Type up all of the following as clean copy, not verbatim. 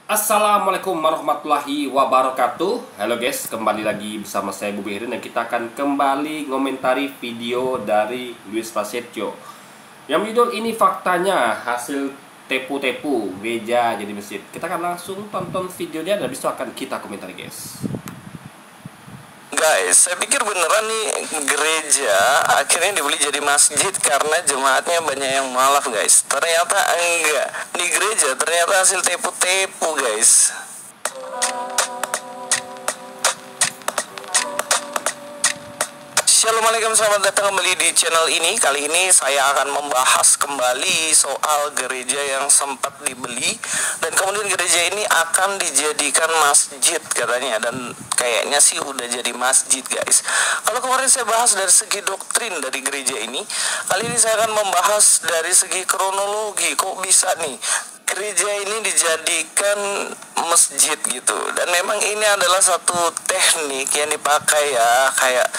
Assalamualaikum warahmatullahi wabarakatuh. Halo guys, kembali lagi bersama saya Bobi Herin dan kita akan kembali ngomentari video dari Luis Prasetyo yang judul ini faktanya hasil tepu-tepu gereja jadi masjid. Kita akan langsung tonton videonya dan habis itu akan kita komentari guys. Guys, saya pikir beneran nih gereja akhirnya dibeli jadi masjid karena jemaatnya banyak yang malaf guys. Ternyata enggak. Di gereja ternyata hasil tepu-tepu guys. Assalamualaikum, selamat datang kembali di channel ini. Kali ini saya akan membahas kembali soal gereja yang sempat dibeli dan kemudian gereja ini akan dijadikan masjid katanya, dan kayaknya sih udah jadi masjid guys. Kalau kemarin saya bahas dari segi doktrin dari gereja ini, kali ini saya akan membahas dari segi kronologi. Kok bisa nih gereja ini dijadikan masjid gitu? Dan memang ini adalah satu teknik yang dipakai ya, kayak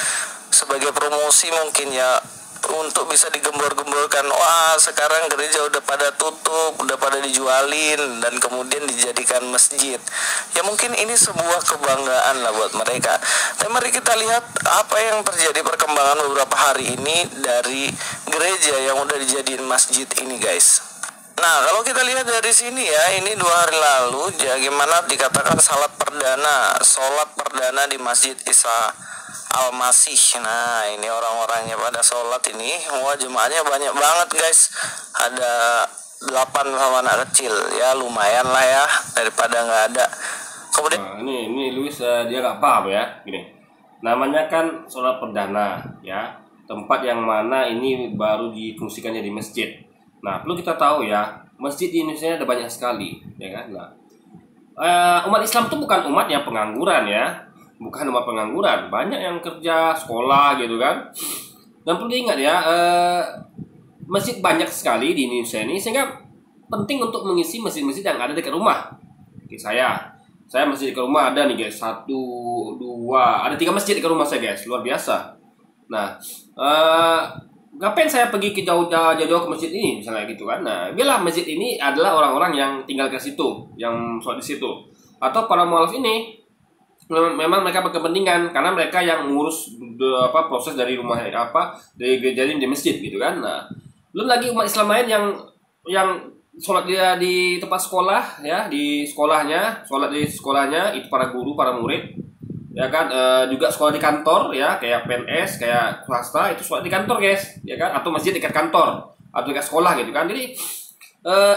sebagai promosi mungkin ya, untuk bisa digembor-gemborkan. Wah, sekarang gereja udah pada tutup, udah pada dijualin, dan kemudian dijadikan masjid. Ya mungkin ini sebuah kebanggaan lah buat mereka. Dan mari kita lihat apa yang terjadi perkembangan beberapa hari ini dari gereja yang udah dijadiin masjid ini guys. Nah, kalau kita lihat dari sini ya, ini 2 hari lalu ya, gimana dikatakan sholat perdana di Masjid Isa Al-Masih. Nah, ini orang-orangnya pada sholat ini. Wah, jemaahnya banyak banget guys. Ada 8 sama anak kecil. Ya lumayan lah ya, daripada nggak ada. Kemudian Nah, ini Luis dia nggak paham ya, gini. Namanya kan sholat perdana ya, tempat yang mana ini baru difungsikan jadi masjid. Nah, perlu kita tahu ya, masjid di Indonesia ada banyak sekali, ya kan? Nah, umat Islam itu bukan umat yang pengangguran ya, bukan umat pengangguran, banyak yang kerja, sekolah gitu kan. Dan perlu diingat ya, masjid banyak sekali di Indonesia ini, sehingga penting untuk mengisi masjid-masjid yang ada dekat rumah. Oke, saya masjid dekat rumah ada nih guys, 1, 2, ada 3 masjid dekat rumah saya guys, luar biasa. Nah, ngapain saya pergi ke jauh-jauh ke masjid ini misalnya gitu kan? Nah, biarlah masjid ini adalah orang-orang yang tinggal ke situ, yang sholat di situ, atau para mualaf ini memang mereka berkepentingan karena mereka yang mengurus proses dari rumah dari gereja ini di masjid gitu kan. Nah, belum lagi umat Islam lain yang sholat dia di tempat sekolah ya, di sekolahnya, sholat di sekolahnya, itu para guru, para murid ya kan, juga sekolah di kantor ya, kayak PNS, kayak swasta itu sholat di kantor guys ya kan, atau masjid dekat kantor atau dekat sekolah gitu kan. Jadi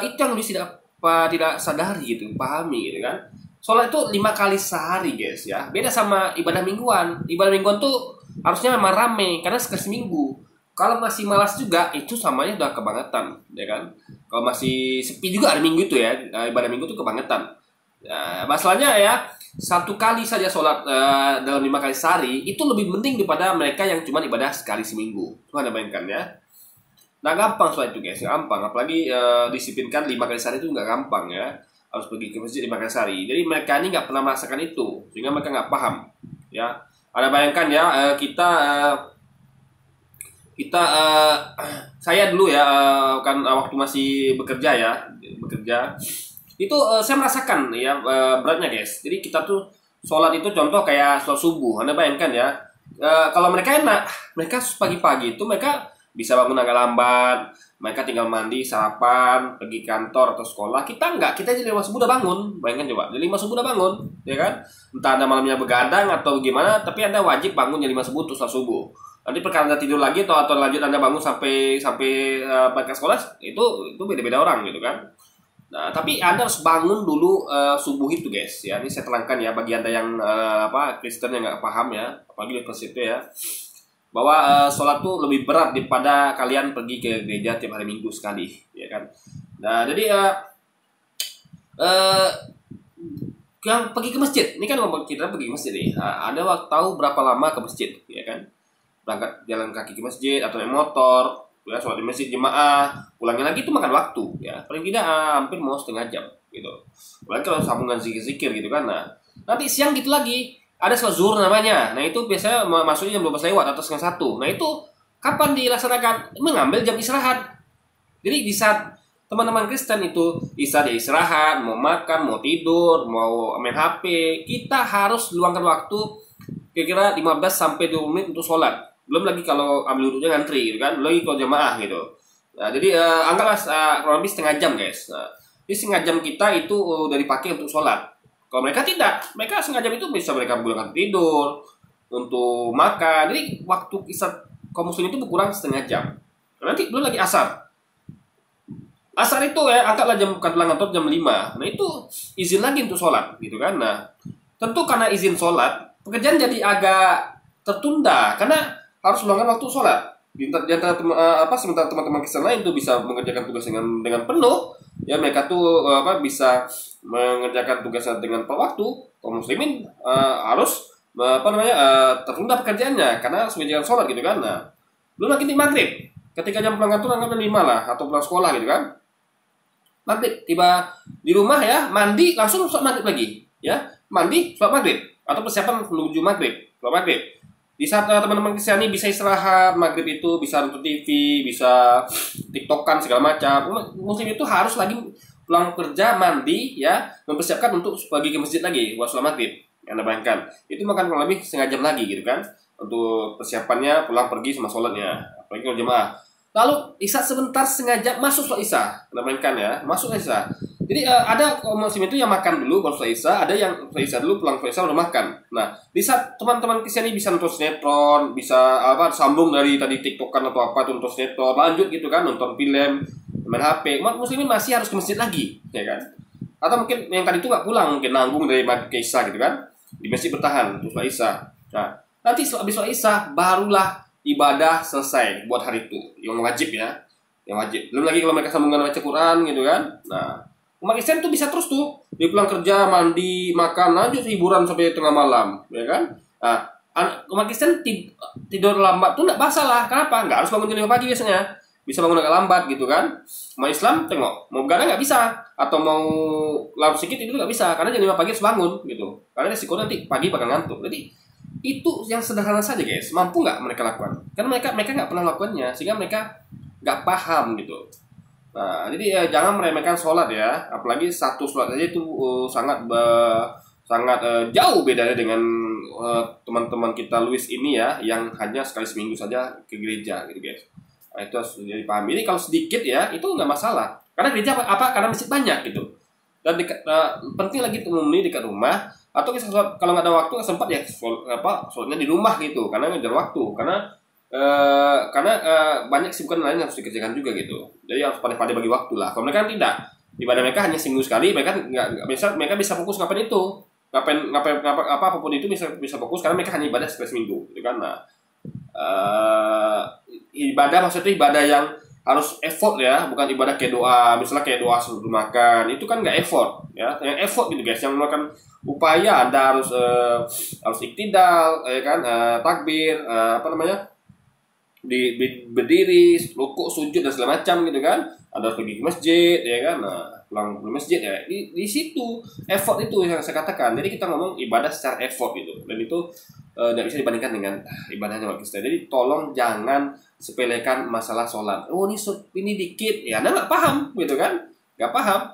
itu yang harus tidak sadari gitu, pahami gitu kan. Sholat itu 5 kali sehari guys ya, beda sama ibadah mingguan. Ibadah mingguan tuh harusnya memang rame karena sekali seminggu. Kalau masih malas juga, itu samanya udah kebangetan ya kan. Kalau masih sepi juga hari minggu itu ya, ibadah minggu itu kebangetan ya. Masalahnya ya, 1 kali saja sholat dalam 5 kali sehari itu lebih penting daripada mereka yang cuma ibadah sekali seminggu. Tuh Anda bayangkan ya. Nah, gampang sholat itu guys, gampang. Apalagi disiplinkan 5 kali sehari itu nggak gampang ya, harus pergi ke masjid 5 kali sehari. Jadi mereka ini nggak pernah merasakan itu, sehingga mereka nggak paham ya. Ada bayangkan ya, saya dulu ya, kan waktu masih bekerja itu saya merasakan ya beratnya guys. Jadi kita tuh sholat itu contoh kayak sholat subuh, Anda bayangkan ya, kalau mereka enak, mereka pagi-pagi itu mereka bisa bangun agak lambat, mereka tinggal mandi, sarapan, pergi kantor atau sekolah. Kita enggak, kita jadi 5 subuh udah bangun. Bayangkan coba, jadi 5 subuh udah bangun, ya kan? Entah Anda malamnya begadang atau gimana, tapi Anda wajib bangun jam 5 subuh untuk sholat subuh. Nanti perkara Anda tidur lagi atau lanjut Anda bangun sampai berangkat sekolah, itu beda-beda orang gitu kan. Nah, tapi Anda harus bangun dulu subuh itu guys. Ya, ini saya terangkan ya bagi Anda yang Kristen yang nggak paham ya, apalagi di situ ya, bahwa sholat tuh lebih berat daripada kalian pergi ke gereja tiap hari Minggu sekali, ya kan? Nah, jadi yang pergi ke masjid, ini kan kita pergi ke masjid nih. Nah, ada waktu tahu berapa lama ke masjid, ya kan? Berangkat jalan kaki ke masjid atau naik motor, ya, sholat di masjid jemaah, pulangnya lagi itu makan waktu, ya, paling tidak hampir mau setengah jam, gitu. Apalagi kalau sambungan zikir-zikir gitu kan. Nah, nanti siang gitu lagi. Ada sholat zuhur namanya. Nah, itu biasanya masuknya jam 12 lewat atau setengah 1. Nah, itu kapan dilaksanakan? Mengambil jam istirahat. Jadi di saat Teman-teman Kristen itu Isya dia istirahat, mau makan, mau tidur, mau main HP, kita harus luangkan waktu kira-kira 15 sampai 20 menit untuk sholat. Belum lagi kalau ambil wudhunya ngantri gitu kan, belum lagi kalau jamaah gitu. Nah, jadi anggaplah kurang lebih setengah jam guys. Nah, jadi setengah jam kita itu udah dipakai untuk sholat. Kalau mereka tidak, mereka setengah jam itu bisa mereka gunakan tidur, untuk makan. Jadi waktu Isya kaum muslim itu berkurang setengah jam. Nanti belum lagi asar. Asar itu ya angkatlah jam kantor jam 5. Nah itu izin lagi untuk sholat gitu kan. Nah tentu karena izin sholat pekerjaan jadi agak tertunda karena harus luangkan waktu sholat. Sementara teman-teman Kristen lain tuh bisa mengerjakan tugas dengan penuh, ya mereka tuh bisa mengerjakan tugasnya dengan tepat waktu. Kaum muslimin harus tertunda pekerjaannya karena sesuai dengan sholat gitu kan. Nah belum lagi di maghrib, ketika jam pulang kantor anggapnya 5 lah atau pulang sekolah gitu kan. Maghrib tiba di rumah ya, mandi langsung sholat maghrib lagi ya, mandi sholat maghrib atau persiapan menuju maghrib, sholat maghrib. Di saat teman-teman Kristiani bisa istirahat maghrib itu, bisa nonton TV, bisa tiktokan segala macam, muslim itu harus lagi pulang kerja, mandi ya, mempersiapkan untuk pergi ke masjid lagi buat sholat maghrib. Anda bayangkan itu makan kurang lebih setengah jam lagi gitu kan untuk persiapannya pulang pergi sama sholatnya, apalagi kalau jemaah. Lalu Isya sebentar setengah jam masuk sholat Isya. Anda bayangkan ya, masuk Isya. Jadi ada kaum muslim itu yang makan dulu baru sholat Isya, ada yang sholat Isya dulu pulang sholat Isya udah makan. Nah di saat teman-teman Kristiani bisa nonton sinetron, bisa sambung dari tadi tiktokan atau apa tuh, nonton sinetron, lanjut gitu kan, nonton film, main HP, umat muslimin masih harus ke masjid lagi ya kan. Atau mungkin yang tadi itu nggak pulang, mungkin nanggung dari maghrib ke Isya gitu kan, di masjid bertahan untuk sholat Isya. Nah nanti habis sholat Isya barulah ibadah selesai buat hari itu, yang wajib ya, yang wajib. Belum lagi kalau mereka sambungan baca Quran gitu kan. Nah umat Islam tuh bisa terus tuh dia pulang kerja, mandi, makan, lanjut hiburan sampai tengah malam ya kan. Nah umat Kristen tidur lambat tuh nggak masalah. Kenapa? Nggak harus bangun jam 5 pagi biasanya, bisa bangun agak lambat gitu kan. Umat Islam tengok mau begadang nggak bisa, atau mau lambat sedikit itu nggak bisa karena jam 5 pagi harus bangun gitu, karena resiko nanti pagi bakal ngantuk. Jadi itu yang sederhana saja guys, mampu nggak mereka lakukan? Karena mereka nggak pernah lakukannya, sehingga mereka nggak paham gitu. Nah jadi jangan meremehkan sholat ya, apalagi satu sholat aja itu sangat jauh bedanya dengan teman-teman kita Luis ini ya, yang hanya sekali seminggu saja ke gereja gitu guys. Nah, itu harus dipahami. Jadi kalau sedikit ya itu nggak masalah, karena gereja apa? Karena masjid banyak gitu. Dan penting lagi temui dekat rumah, atau kalau nggak ada waktu sempat ya sholatnya di rumah gitu, karena ngejar waktu, karena banyak kesibukan lain yang harus dikerjakan juga gitu. Jadi harus pandai-pandai bagi waktu lah. Kalau mereka tidak, ibadah mereka hanya seminggu sekali, mereka nggak bisa, mereka bisa fokus ngapain apapun itu bisa fokus karena mereka hanya ibadah sekali seminggu gitu kan. Nah ibadah maksudnya ibadah yang harus effort ya, bukan ibadah kayak doa, misalnya kayak doa sebelum makan, itu kan nggak effort ya, yang effort gitu guys, yang melakukan upaya Anda harus iktidal ya kan, takbir, berdiri, rukuk, sujud dan segala macam gitu kan, Anda harus pergi ke masjid ya kan. Nah pulang ke masjid ya, di situ effort itu yang saya katakan. Jadi kita ngomong ibadah secara effort gitu, dan itu tidak bisa dibandingkan dengan ibadahnya umat Kristen. Jadi tolong jangan sepelekan masalah sholat. Oh ini dikit ya, Anda nggak paham gitu kan, nggak paham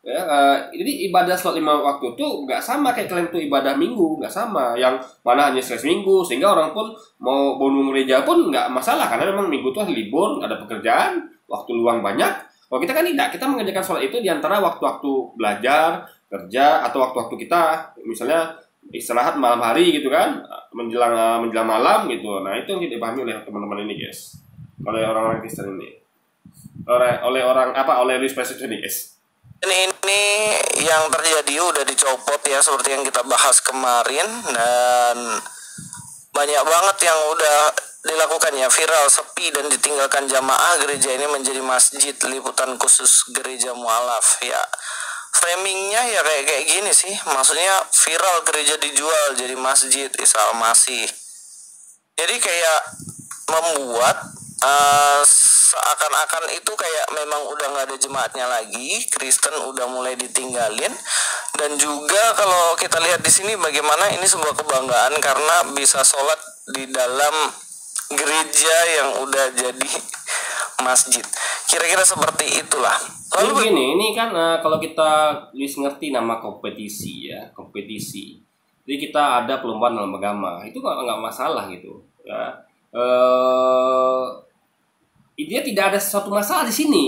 ya. Jadi ibadah sholat 5 waktu itu nggak sama kayak kalian tuh ibadah minggu, nggak sama, yang mana hanya sekali seminggu, sehingga orang pun mau bangun gereja pun nggak masalah karena memang minggu itu libur, ada pekerjaan, waktu luang banyak. Kalau kita kan tidak, kita mengerjakan sholat itu diantara waktu-waktu belajar, kerja, atau waktu-waktu kita misalnya istirahat malam hari gitu kan, menjelang malam gitu. Nah itu yang tidak dipahami oleh teman-teman ini guys, oleh orang-orang Kristen ini, oleh Luis Presiden ini guys. Ini yang terjadi udah dicopot ya, seperti yang kita bahas kemarin, dan banyak banget yang udah dilakukan ya, viral, sepi dan ditinggalkan jamaah, gereja ini menjadi masjid, liputan khusus gereja mualaf ya. Framingnya ya kayak gini sih, maksudnya viral, gereja dijual jadi masjid Isa Al-Masih. Jadi kayak membuat seakan-akan itu kayak memang udah nggak ada jemaatnya lagi, Kristen udah mulai ditinggalin. Dan juga kalau kita lihat di sini bagaimana ini sebuah kebanggaan karena bisa sholat di dalam gereja yang udah jadi masjid. Kira-kira seperti itulah. Jadi Lalu begini, ini kan kalau kita ngerti nama kompetisi ya, kompetisi. Jadi kita ada perlombaan dalam agama, itu nggak masalah gitu ya. Dia tidak ada sesuatu masalah di sini.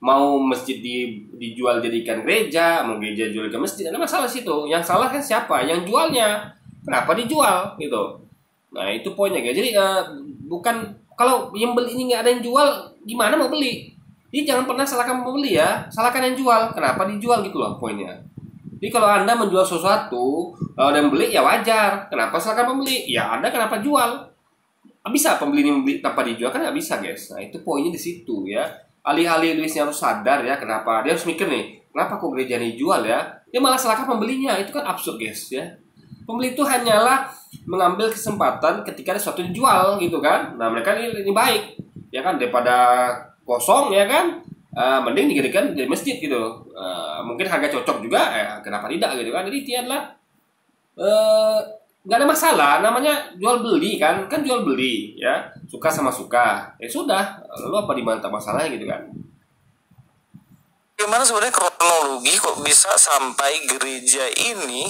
Mau masjid dijual jadikan gereja, mau gereja jual ke masjid, ada masalah di situ. Yang salah kan siapa? Yang jualnya. Kenapa dijual gitu? Nah itu poinnya guys. Jadi bukan kalau yang beli ini nggak ada yang jual, gimana mau beli? Jadi jangan pernah salahkan pembeli ya, salahkan yang jual. Kenapa dijual gitu loh poinnya. Jadi kalau Anda menjual sesuatu, kalau ada yang beli ya wajar. Kenapa salahkan pembeli? Ya Anda kenapa jual? Bisa pembeli ini membeli tanpa dijual kan nggak bisa guys. Nah itu poinnya di situ ya. Alih-alih Luisnya harus sadar ya kenapa dia harus mikir nih, kenapa kok gereja ini jual ya? Dia malah salahkan pembelinya, itu kan absurd guys ya. Pembeli itu hanyalah mengambil kesempatan ketika ada sesuatu dijual gitu kan. Nah mereka ini baik ya kan daripada kosong ya kan. Mending dijadikan jadi masjid gitu. Mungkin harga cocok juga, kenapa tidak gitu kan. Jadi itu adalah nggak ada masalah, namanya jual beli kan jual beli ya, suka sama suka ya sudah, lalu apa dibantah masalahnya gitu kan. gimana sebenarnya kronologi kok bisa sampai gereja ini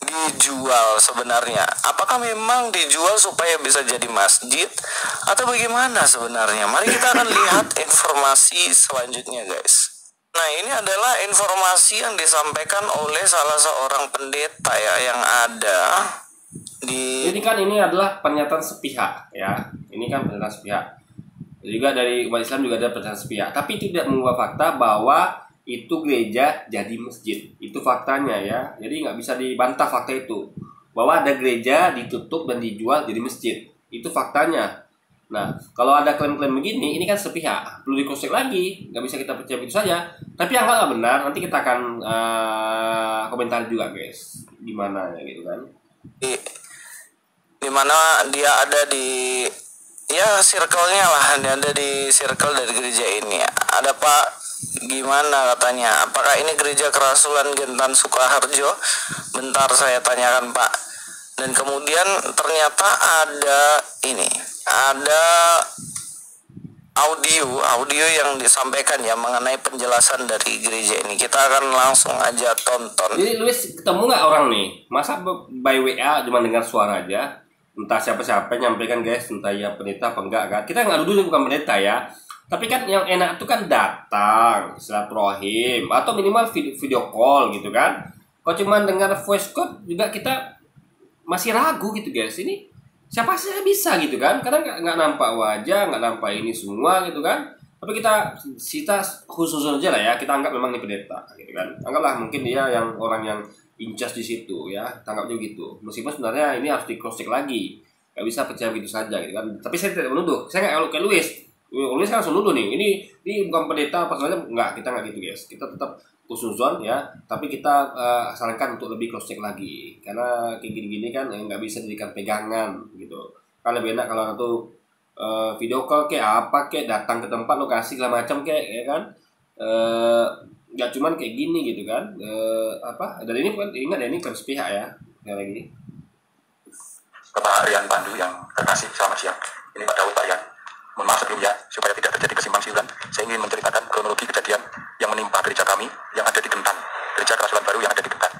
dijual sebenarnya? Apakah memang dijual supaya bisa jadi masjid atau bagaimana sebenarnya? Mari kita akan lihat informasi selanjutnya guys. Nah ini adalah informasi yang disampaikan oleh salah seorang pendeta ya yang ada di... Jadi kan ini adalah pernyataan sepihak ya, ini kan pernyataan sepihak juga dari umat Islam, juga ada pernyataan sepihak, tapi itu tidak mengubah fakta bahwa itu gereja jadi masjid. Itu faktanya ya, jadi nggak bisa dibantah fakta itu bahwa ada gereja ditutup dan dijual jadi masjid. Itu faktanya. Nah kalau ada klaim-klaim begini, ini kan sepihak, perlu dikosek lagi, nggak bisa kita percaya begitu saja. Tapi yang nggak benar nanti kita akan komentar juga guys, gimana ya gitu kan. Di mana dia ada di ya circle-nya lah, dia ada di circle dari gereja ini. Ada Pak, gimana katanya? Apakah ini gereja Kerasulan Gentan Sukoharjo? Bentar saya tanyakan Pak. Dan kemudian ternyata ada ini, ada audio yang disampaikan ya mengenai penjelasan dari gereja ini. Kita akan langsung aja tonton. Jadi Luis ketemu nggak orang nih? Masa by WA cuma dengar suara aja? Entah siapa-siapa nyampaikan guys, entah ya pendeta apa enggak kan? Kita nggak dulu bukan pendeta ya. Tapi kan yang enak itu kan datang, silaturahim, atau minimal video call gitu kan. Kalau cuma dengar voice code juga kita masih ragu gitu guys. Ini siapa sih yang bisa gitu kan? Karena nggak nampak wajah, nggak nampak ini semua gitu kan. Tapi kita khusus aja lah ya. Kita anggap memang ini pendeta gitu kan. Anggaplah mungkin dia yang orang yang incas di situ ya, tanggapnya gitu. Meskipun sebenarnya ini harus di cross check lagi, nggak bisa percaya begitu saja gitu kan. Tapi saya tidak menuduh, saya nggak kayak Luis kan langsung nuduh nih, ini bukan pendeta apa segala, nggak, kita nggak gitu guys. Kita tetap khususon ya, tapi kita sarankan untuk lebih cross check lagi, karena kayak gini-gini kan nggak bisa dijadikan pegangan gitu. Kan lebih enak kalau itu video call kayak apa kayak datang ke tempat lokasi segala macam kayak ya kan. Nggak cuman kayak gini gitu kan. Dan ini bukan, ingat ya, ini klaim sepihak ya. Sekali lagi Bapak Rian Pandu yang terkasih, selamat siang. Ini Pak Daud Pak Rian. Mohon maaf sebelumnya, supaya tidak terjadi kesimpang siuran, saya ingin menceritakan kronologi kejadian yang menimpa gereja kami yang ada di Gentan, gereja Kerasulan baru yang ada di Gentan.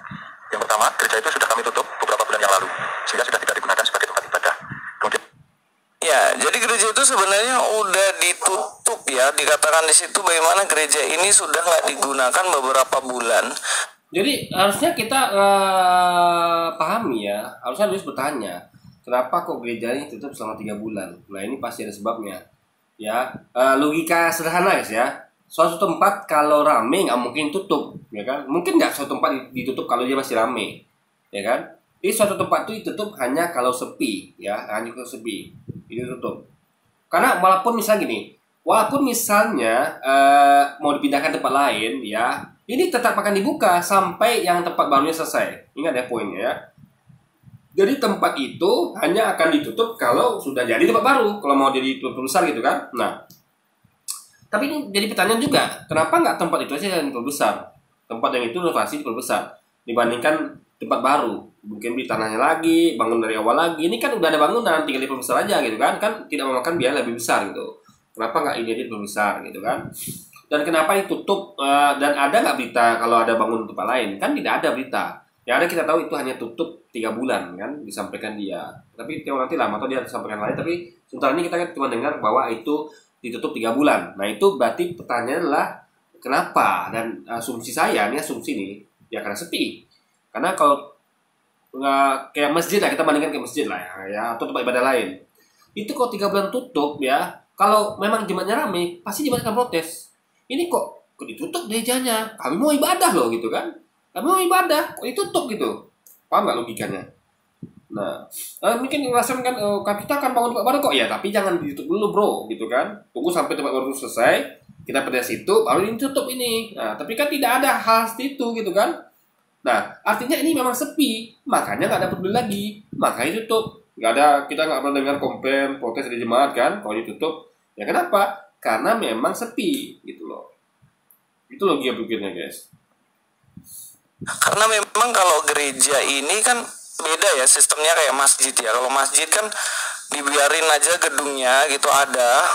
Yang pertama, gereja itu sudah kami tutup beberapa bulan yang lalu, sehingga sudah tidak digunakan sebagai tempat ibadah. Kemudian Ya, jadi gereja itu sebenarnya udah ditutup ya. Dikatakan di situ bagaimana gereja ini sudah nggak digunakan beberapa bulan. jadi harusnya kita pahami ya, harusnya harus bertanya kenapa kok gereja ini tutup selama 3 bulan. Nah ini pasti ada sebabnya ya. Logika sederhana guys ya, suatu tempat kalau rame nggak mungkin tutup ya kan. Mungkin nggak suatu tempat ditutup kalau dia masih rame ya kan. Jadi suatu tempat itu ditutup hanya kalau sepi ya, hanya kalau sepi itu tutup. Karena walaupun misalnya gini, walaupun misalnya mau dipindahkan tempat lain ya, ini tetap akan dibuka sampai yang tempat barunya selesai. Ingat ya poinnya ya. Jadi tempat itu hanya akan ditutup kalau sudah jadi tempat baru, kalau mau jadi tempat besar gitu kan. Nah, tapi ini jadi pertanyaan juga, kenapa nggak tempat itu aja yang diperbesar? Tempat yang itu renovasi diperbesar dibandingkan tempat baru, mungkin di tanahnya lagi, bangun dari awal lagi. Ini kan udah ada bangunan, tinggal diperbesar aja gitu kan tidak memakan biaya lebih besar gitu. Kenapa nggak ini aja besar gitu kan? Dan kenapa ditutup, dan ada nggak berita kalau ada bangun tempat lain? Kan tidak ada berita. Yang ada kita tahu itu hanya tutup 3 bulan kan, disampaikan dia. Tapi nanti lama atau dia sampaikan lain. Tapi sementara ini kita kan cuma dengar bahwa itu ditutup 3 bulan. Nah itu berarti pertanyaannya adalah kenapa? Dan asumsi saya, ini asumsi nih, ya karena sepi. Karena kalau nggak kayak masjid lah, kita bandingkan kayak masjid lah ya, atau tempat ibadah lain. Itu kalau 3 bulan tutup ya, kalau memang jemaatnya rame, pasti jemaat akan protes. Ini kok ditutup gerejanya? Kami mau ibadah loh gitu kan? Kami mau ibadah, kok ditutup gitu? Paham nggak logikanya? Nah, mungkin ngerasain kan, kita akan bangun tempat baru kok ya, tapi jangan ditutup dulu bro, gitu kan? Tunggu sampai tempat baru selesai, kita pada situ, baru ditutup ini. Nah, tapi kan tidak ada hal seperti itu gitu kan? Nah, artinya ini memang sepi, makanya nggak ada peduli lagi, makanya tutup. Nggak ada, kita nggak pernah dengar komplain, protes dari jemaat kan, kalau ditutup. Ya kenapa? Karena memang sepi, gitu loh. Itu logika pikirnya guys. Karena memang kalau gereja ini kan beda ya sistemnya kayak masjid ya. Kalau masjid kan dibiarin aja gedungnya gitu ada,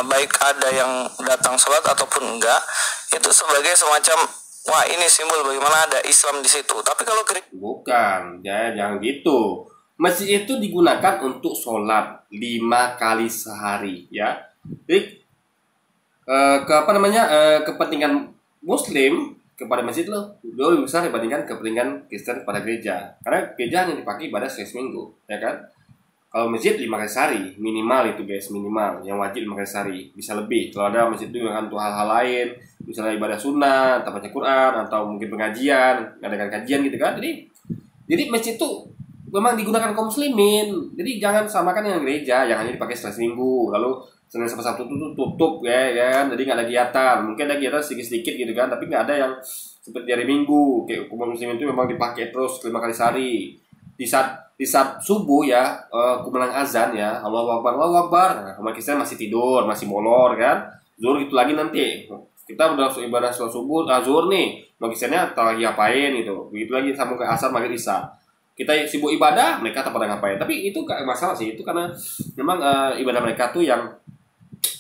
baik ada yang datang sholat ataupun enggak, itu sebagai semacam wah ini simbol bagaimana ada Islam di situ. Tapi kalau gereja bukan, ya jangan gitu. Masjid itu digunakan untuk sholat 5 kali sehari ya. Jadi kepentingan Muslim kepada masjid lo jauh lebih besar dibandingkan kepentingan Kristen pada gereja. Karena gereja hanya dipakai ibadah seminggu, ya kan? Kalau masjid 5 kali sehari minimal itu guys, minimal. Yang wajib 5 kali sehari, bisa lebih. Kalau ada masjid itu dengan untuk hal-hal lain, misalnya ibadah sunnah, atau baca Quran, atau mungkin pengajian, adakan kajian gitu kan. Jadi masjid itu memang digunakan kaum muslimin. Jadi jangan samakan dengan gereja yang hanya dipakai seminggu, lalu Senin sampai Sabtu itu tutup ya kan, jadi nggak ada kegiatan. Mungkin ada kegiatan sedikit-sedikit gitu kan, tapi nggak ada yang seperti hari Minggu. Kayak umat muslim itu memang dipakai terus 5 kali sehari. Di saat subuh ya, kumandang azan ya, Allahu Akbar, Allahu Akbar. Nah, umat Kristen masih tidur, masih molor kan. Zuhur gitu lagi nanti. Kita udah ibadah sholat subuh, zuhur nih. Umat Kristennya lagi ngapain gitu. Begitu lagi sambung ke asar, maghrib, isya. Kita sibuk ibadah, mereka tak pada ngapain. Tapi itu gak masalah sih, itu karena memang ibadah mereka tuh yang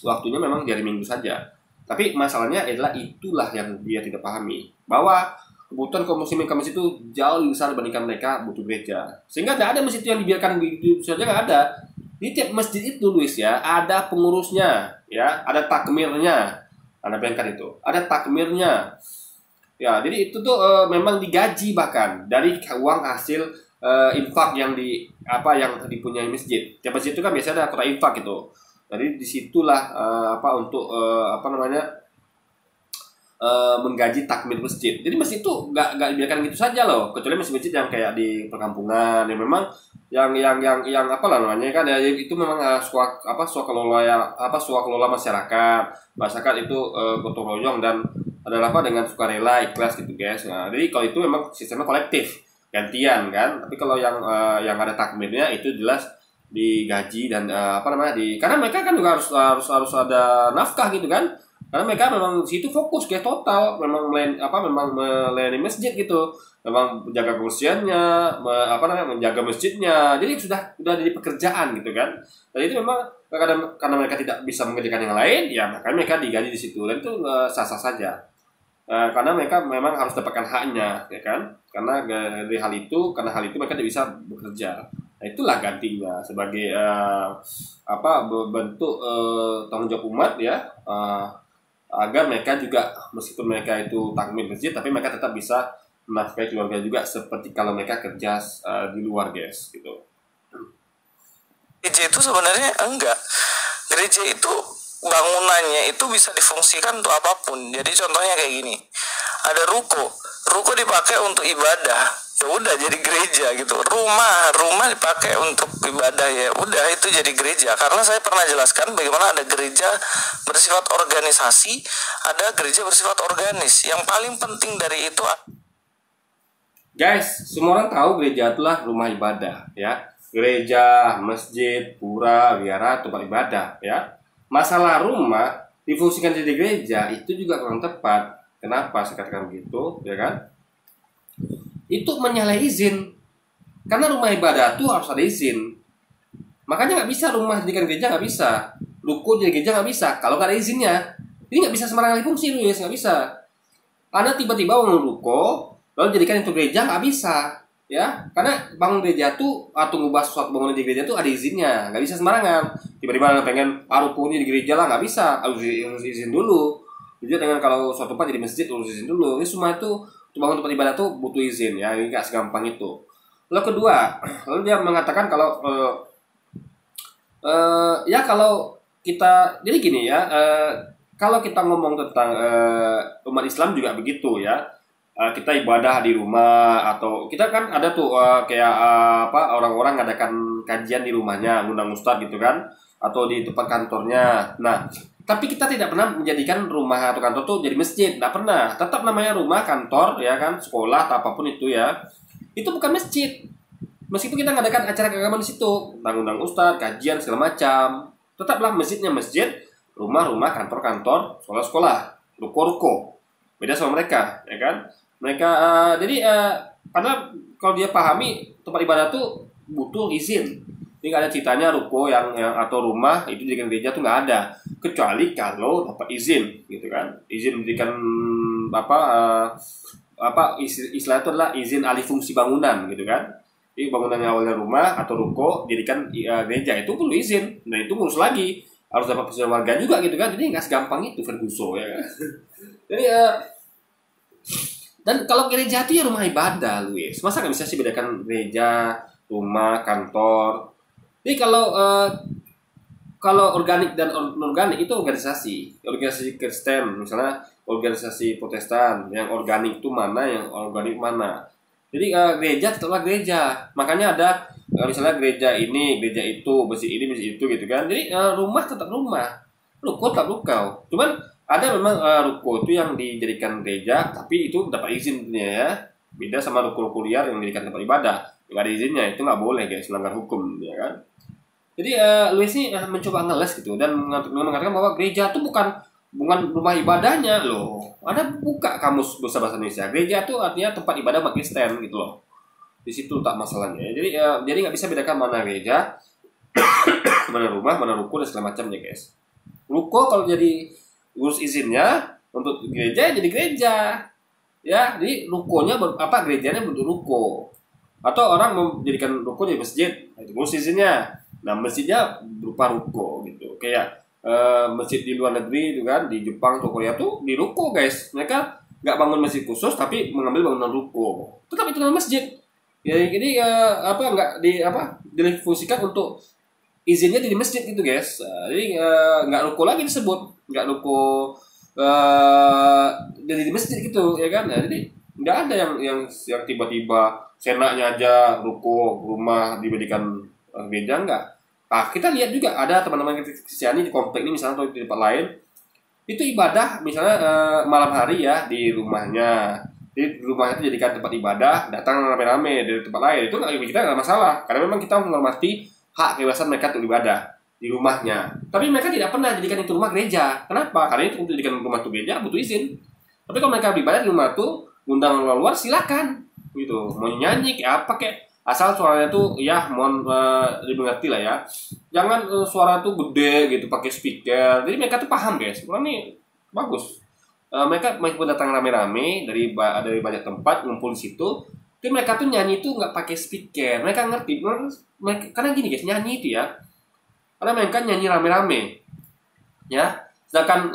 waktunya memang di hari Minggu saja. Tapi masalahnya adalah itulah yang dia tidak pahami, bahwa kebutuhan kaum muslimin ke masjid itu jauh lebih besar dibandingkan mereka butuh gereja. Sehingga tidak ada masjid yang dibiarkan begitu saja, nggak ada. Di tiap masjid itu Luis ya, ada pengurusnya ya, ada takmirnya. Anda bayangkan itu, ada takmirnya. Ya, jadi itu tuh memang digaji bahkan dari uang hasil infak yang dipunyai masjid. Tiap masjid itu kan biasanya ada kotak infak gitu. Jadi disitulah menggaji takmir masjid. Jadi masjid itu nggak dibiarkan gitu saja loh, kecuali masjid-masjid yang kayak di perkampungan yang memang yang kan ya, itu memang suakelola masyarakat itu gotong royong dan adalah dengan sukarela ikhlas gitu guys. Nah, jadi kalau itu memang sistemnya kolektif gantian kan. Tapi kalau yang ada takmirnya itu jelas digaji dan karena mereka kan juga harus ada nafkah gitu kan, karena mereka memang situ fokus kayak total memang melayani masjid gitu, memang menjaga kebersihannya, menjaga masjidnya, jadi sudah jadi pekerjaan gitu kan. Dan itu memang karena mereka tidak bisa mengerjakan yang lain ya, makanya mereka digaji di situ, dan itu sah-sah saja. Karena mereka memang harus dapatkan haknya ya kan, karena hal itu mereka tidak bisa bekerja. Nah, itulah gantinya sebagai bentuk tanggung jawab umat ya, agar mereka juga meskipun mereka itu takmir masjid, tapi mereka tetap bisa menafkahi keluarga juga seperti kalau mereka kerja di luar guys gitu. Gereja itu sebenarnya enggak. Gereja itu bangunannya itu bisa difungsikan untuk apapun. Jadi contohnya kayak gini, ada ruko dipakai untuk ibadah, ya udah jadi gereja gitu. Rumah dipakai untuk ibadah, ya udah itu jadi gereja. Karena saya pernah jelaskan bagaimana ada gereja bersifat organisasi, ada gereja bersifat organis. Yang paling penting dari itu, guys, semua orang tahu gereja itulah rumah ibadah ya. Gereja, masjid, pura, wihara, tempat ibadah ya. Masalah rumah difungsikan jadi gereja itu juga kurang tepat. Kenapa saya katakan begitu ya kan? Itu menyalahi izin. Karena rumah ibadah itu harus ada izin. Makanya nggak bisa rumah jadikan gereja, nggak bisa. ruko jadi gereja nggak bisa kalau nggak ada izinnya. Ini nggak bisa sembarangan fungsi Luis, nggak bisa. Anda tiba-tiba bangun ruko lalu jadikan itu gereja, nggak bisa, ya, karena bangun gereja tuh atau ngubah suatu bangunan di gereja tuh ada izinnya, nggak bisa sembarangan. Tiba-tiba Anda pengen rukonya di gereja lah, nggak bisa, harus izin dulu. Jadi dengan kalau suatu tempat jadi masjid harus izin dulu. Ini semua itu untuk bangun tempat ibadah tuh butuh izin, ya, ini nggak segampang itu. Lalu kedua, lalu dia mengatakan kalau ya kalau kita jadi gini ya, kalau kita ngomong tentang umat Islam juga begitu ya. Kita ibadah di rumah atau kita kan ada tuh kayak orang-orang ngadakan kajian di rumahnya, ngundang ustadz gitu kan, atau di tempat kantornya. Nah, tapi kita tidak pernah menjadikan rumah atau kantor tuh jadi masjid, tidak pernah. Tetap namanya rumah, kantor, ya kan, sekolah atau apapun itu ya. Itu bukan masjid. Meskipun kita ngadakan acara keagamaan di situ, undang-undang ustadz, kajian segala macam, tetaplah masjidnya masjid, rumah-rumah, kantor-kantor, sekolah-sekolah, ruko-ruko. Beda sama mereka, ya kan? Mereka karena kalau dia pahami tempat ibadah tuh butuh izin. Ini nggak ada ceritanya ruko yang atau rumah itu dijadikan gereja tuh nggak ada, kecuali kalau dapat izin, gitu kan? Izin mendirikan istilah itu adalah izin alih fungsi bangunan, gitu kan? Jadi bangunan yang awalnya rumah atau ruko jadikan gereja itu perlu izin, dan itu ngurus lagi harus dapat persetujuan warga juga, gitu kan? Jadi nggak segampang itu Ferguson, ya kan? Jadi dan kalau gereja itu ya rumah ibadah, Luis. Masa nggak bisa sih bedakan gereja, rumah, kantor? Jadi kalau organik dan non-organik itu organisasi Kristen, misalnya organisasi Protestan. Yang organik itu mana, yang organik mana? Jadi gereja tetaplah gereja. Makanya ada misalnya gereja ini, gereja itu, masjid ini, masjid itu, gitu kan. Jadi rumah tetap rumah, ruko tetap ruko. Cuman ada memang ruko itu yang dijadikan gereja, tapi itu dapat izin ya. Beda sama ruko-ruko liar yang dijadikan tempat ibadah, nggak ada izinnya, itu nggak boleh guys, melanggar hukum, ya kan. Jadi Luis ini mencoba ngeles gitu dan mengatakan bahwa gereja itu bukan rumah ibadahnya loh. Ada buka kamus bahasa Indonesia, gereja itu artinya tempat ibadah umat Kristen gitu loh. Di situ tak masalahnya. Jadi nggak bisa bedakan mana gereja, mana rumah, mana ruko dan segala macamnya guys. Ruko kalau jadi urus izinnya untuk gereja jadi gereja, ya. Jadi rukonya gerejanya bentuk ruko, atau orang menjadikan ruko jadi masjid, itu urus izinnya. Nah, masjidnya berupa ruko gitu, kayak masjid di luar negeri itu kan, di Jepang atau Korea tuh di ruko guys. Mereka nggak bangun masjid khusus tapi mengambil bangunan ruko, tetap itu namanya masjid ya. Jadi nggak difungsikan untuk izinnya jadi masjid gitu guys. Jadi nggak ruko lagi disebut, nggak ruko jadi masjid gitu, ya kan. Nah, jadi nggak ada yang tiba-tiba senaknya aja ruko rumah diberikan gereja, nggak. Nah, kita lihat juga ada teman-teman Kristiani di komplek ini misalnya atau di tempat lain itu ibadah misalnya malam hari ya di rumahnya. Di rumahnya itu jadikan tempat ibadah, datang rame-rame dari tempat lain, itu kita nggak masalah karena memang kita menghormati hak kebebasan mereka untuk ibadah di rumahnya. Tapi mereka tidak pernah jadikan itu rumah gereja. Kenapa? Karena itu untuk dijadikan rumah itu gereja butuh izin. Tapi kalau mereka beribadah di rumah tuh, undang luar silakan, gitu. Mau nyanyi kayak apa kayak, asal suaranya tuh ya mohon dimengerti lah ya. Jangan suara tuh gede gitu pakai speaker. Jadi mereka tuh paham guys. Ini bagus. Mereka datang rame-rame dari banyak tempat ngumpul di situ. Tapi mereka tuh nyanyi tuh nggak pakai speaker. Mereka ngerti. Karena gini guys, nyanyi itu ya. Karena mereka nyanyi rame-rame, ya. Sedangkan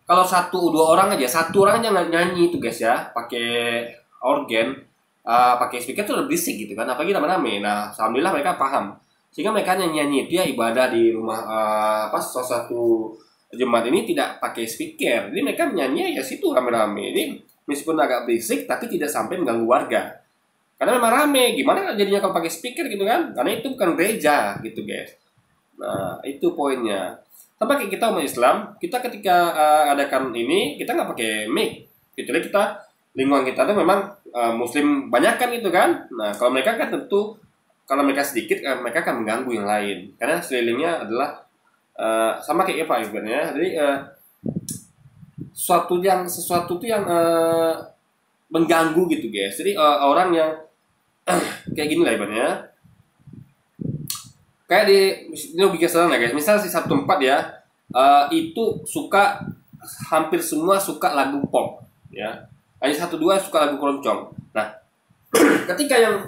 kalau 1-2 orang aja, 1 orang aja nyanyi itu guys ya, pakai organ, pakai speaker tuh lebih berisik gitu kan. Apalagi rame-rame. Nah, alhamdulillah mereka paham. Sehingga mereka nyanyi itu ya ibadah di rumah salah satu jemaat ini tidak pakai speaker. Jadi mereka nyanyi ya situ rame-rame. Ini meskipun agak berisik tapi tidak sampai mengganggu warga. Karena memang rame, gimana jadinya kalau pakai speaker gitu kan? Karena itu bukan gereja gitu guys. Nah, itu poinnya. Sampai kayak kita umat Islam, kita ketika adakan ini, kita nggak pakai mic. Kecuali kita, lingkungan kita tuh memang Muslim banyak kan gitu kan. Nah, kalau mereka kan tentu, kalau mereka sedikit, mereka akan mengganggu yang lain. Karena sekelilingnya adalah sama kayak apa ibaratnya. Jadi sesuatu tuh yang mengganggu gitu guys. Jadi orang yang kayak gini lah ibaratnya. kayak di logika sederhana guys. Misal si satu tempat ya, itu suka hampir semua suka lagu pop ya. Hanya satu dua suka lagu keroncong. Nah, ketika yang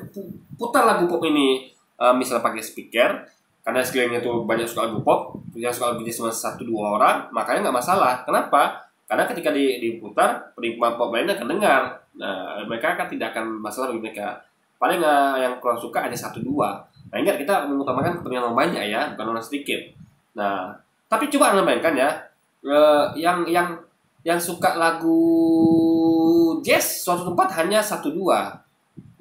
putar lagu pop ini misalnya pakai speaker, karena sekelilingnya tuh banyak suka lagu pop, yang suka lagu jazz cuma satu dua orang, makanya nggak masalah. Kenapa? Karena ketika diputar, penikmat pop lainnya akan dengar. Nah, mereka kan tidak akan masalah bagi mereka. Paling yang kurang suka hanya satu dua. Nah, ingat kita mengutamakan kepentingan orang banyak ya, bukan orang sedikit. Nah, tapi coba anda bayangkan ya, yang suka lagu jazz suatu tempat hanya satu dua.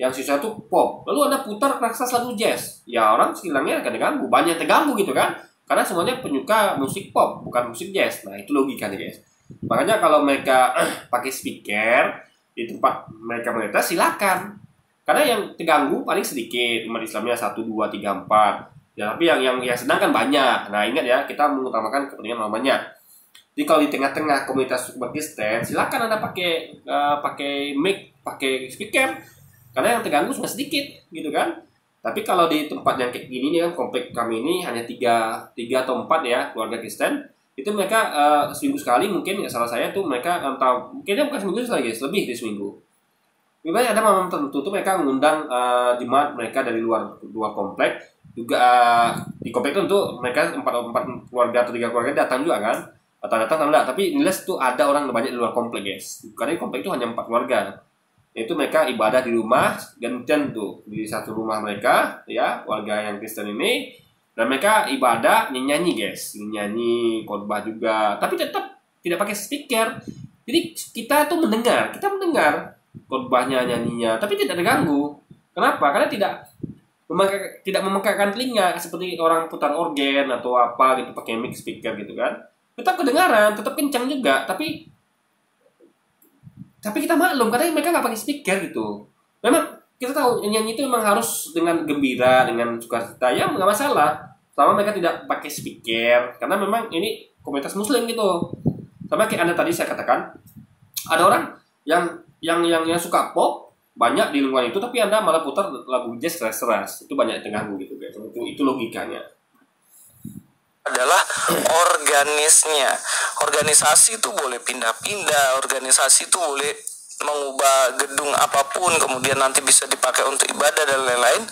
Yang sisa itu pop. Lalu Anda putar raksas lagu jazz. Ya orang sekilangnya akan terganggu. Banyak terganggu gitu kan. Karena semuanya penyuka musik pop, bukan musik jazz. Nah itu logikanya guys. Makanya kalau mereka pakai speaker di tempat mereka silakan. Karena yang terganggu paling sedikit. Umat Islamnya 1, 2, 3, 4. Ya tapi yang sedang kan banyak. Nah ingat ya, kita mengutamakan kepentingan orang banyak. Jadi kalau di tengah-tengah komunitas umat Kristen, silakan Anda pakai mic, pakai speaker. Karena yang terganggu cuma sedikit, gitu kan. Tapi kalau di tempat yang kayak gini nih kan, komplek kami ini hanya 3 atau 4 ya, keluarga Kristen. Itu mereka seminggu sekali mungkin, ya salah saya tuh mereka entah, mungkinnya bukan seminggu sekali guys, lebih dari seminggu. Misalnya ada malam tertentu tuh mereka mengundang jemaat mereka dari luar komplek. Juga di komplek itu untuk mereka 4 keluarga atau 3 keluarga datang juga kan. Datang enggak, tapi jelas tuh ada orang banyak di luar komplek guys. Karena di komplek itu hanya 4 keluarga. Itu mereka ibadah di rumah dan tuh di satu rumah mereka ya, warga yang Kristen ini, dan mereka ibadah nyanyi guys, nyanyi khotbah juga, tapi tetap tidak pakai speaker. Jadi kita tuh mendengar khotbahnya, nyanyinya, tapi tidak terganggu. Kenapa? Karena tidak memekakkan telinga seperti orang putar organ atau apa gitu pakai mic speaker gitu kan. Tetap kedengaran, tetap kencang juga, tapi kita maklum karena mereka nggak pakai speaker gitu. Memang kita tahu nyanyi itu memang harus dengan gembira, dengan sukacita, ya nggak masalah. Selama mereka tidak pakai speaker, karena memang ini komunitas Muslim gitu. Sama kayak Anda tadi saya katakan, ada orang yang suka pop banyak di lingkungan itu, tapi Anda malah putar lagu jazz keras-keras, itu banyak yang terganggu gitu guys. Itu logikanya. Adalah organisasi itu boleh pindah-pindah, organisasi itu boleh mengubah gedung apapun kemudian nanti bisa dipakai untuk ibadah dan lain-lain.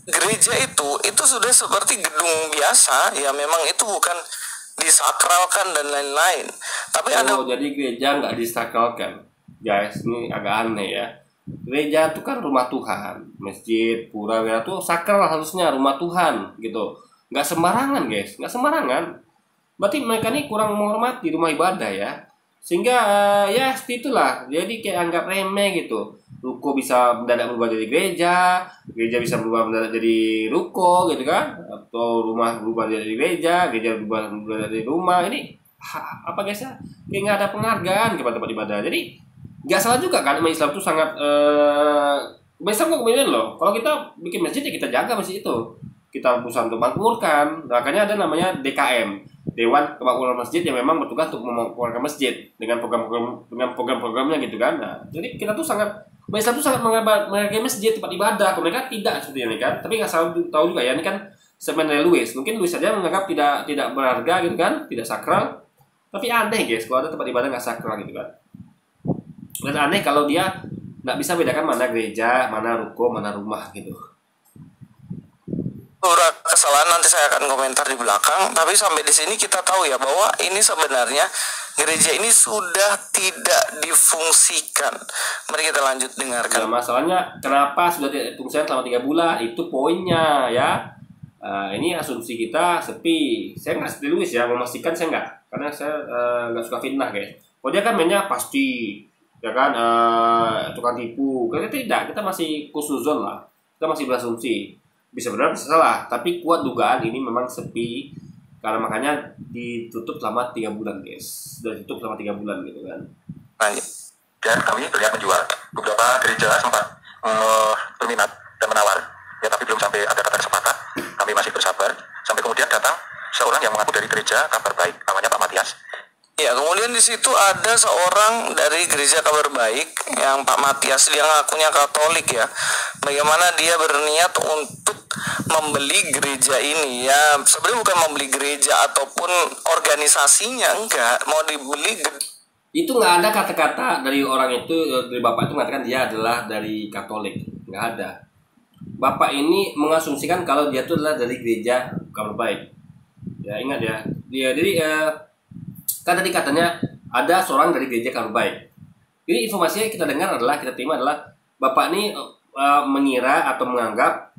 Gereja itu sudah seperti gedung biasa ya, memang itu bukan disakralkan dan lain-lain, tapi jadi gereja nggak disakralkan guys, ini agak aneh ya. Gereja itu kan rumah Tuhan, masjid, pura itu sakral, harusnya rumah Tuhan gitu. Nggak sembarangan guys, nggak sembarangan. Berarti mereka ini kurang menghormati rumah ibadah ya. Sehingga ya seperti itulah. Jadi kayak anggap remeh gitu. Ruko bisa mendadak berubah jadi gereja bisa berubah mendadak jadi ruko gitu kan. Atau rumah berubah jadi gereja berubah jadi rumah. Ini apa guys ya? Kayak nggak ada penghargaan kepada tempat ibadah. Jadi nggak salah juga kan, umat Islam itu sangat Islam kok kemudian loh. Kalau kita bikin masjid ya kita jaga masjid itu. Kita berusaha untuk makmurkan. Makanya ada namanya DKM, Dewan Kemakmuran Masjid, yang memang bertugas untuk memakmurkan masjid dengan program-programnya gitu kan. Nah, jadi kita tuh Islam tuh sangat menghargai masjid, tempat ibadah. Mereka tidak seperti ini kan. Tapi nggak salah tahu juga ya, ini kan sebenarnya Lewis. Mungkin Lewis saja menganggap tidak berharga gitu kan, tidak sakral. Tapi aneh guys, kalau ada tempat ibadah nggak sakral gitu kan. Dan aneh kalau dia nggak bisa bedakan mana gereja, mana ruko, mana rumah gitu. Kesalahan nanti saya akan komentar di belakang, tapi sampai di sini kita tahu ya bahwa ini sebenarnya gereja ini sudah tidak difungsikan. Mari kita lanjut dengarkan. Nah, masalahnya kenapa sudah tidak difungsikan selama 3 bulan? Itu poinnya ya. Ini asumsi kita sepi. Saya nggak seperti Luis ya, memastikan saya nggak, karena saya nggak suka fitnah guys. Oh dia kan mainnya pasti, ya kan, tukang tipu. Kita masih kusnuzon lah, kita masih berasumsi. Bisa benar bisa salah, tapi kuat dugaan ini memang sepi, karena makanya ditutup selama 3 bulan guys. Sudah ditutup selama 3 bulan gitu kan. Dan kami terlihat menjual. Beberapa gereja sempat berminat dan menawar, ya tapi belum sampai ada kata sepakat. Kami masih bersabar sampai kemudian datang seorang yang mengaku dari gereja Kabar Baik, namanya Pak Matias. Ya, kemudian di situ ada seorang dari gereja Kabar Baik yang Pak Matias, dia ngakunya Katolik ya. Bagaimana dia berniat untuk membeli gereja ini ya. Sebenarnya bukan membeli gereja ataupun organisasinya, enggak, mau dibeli Itu nggak ada kata-kata dari orang itu, dari bapak itu mengatakan dia adalah dari Katolik, nggak ada. Bapak ini mengasumsikan kalau dia itu adalah dari gereja Kabar Baik. Ya ingat ya, dia jadi kan tadi katanya ada seorang dari gereja Kabar Baik. Jadi informasinya kita dengar adalah, kita terima adalah bapak ini mengira atau menganggap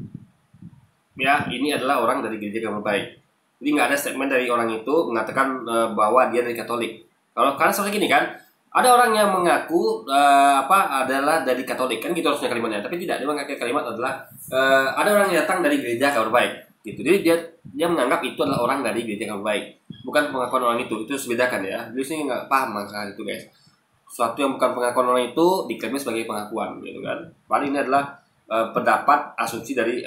ya ini adalah orang dari gereja Kabar Baik. Jadi nggak ada statement dari orang itu mengatakan bahwa dia dari Katolik. Kalau karena seperti gini kan, ada orang yang mengaku adalah dari Katolik, kan gitu harusnya kalimatnya, tapi tidak, dia mengaku kalimat adalah ada orang yang datang dari gereja Kabar Baik gitu. Jadi dia menganggap itu adalah orang dari gereja Kabar Baik, bukan pengakuan orang itu sebedakan ya. Jadi sini nggak paham masalah itu guys. Suatu yang bukan pengakuan orang itu diklaim sebagai pengakuan gitu kan. Paling ini adalah pendapat asumsi dari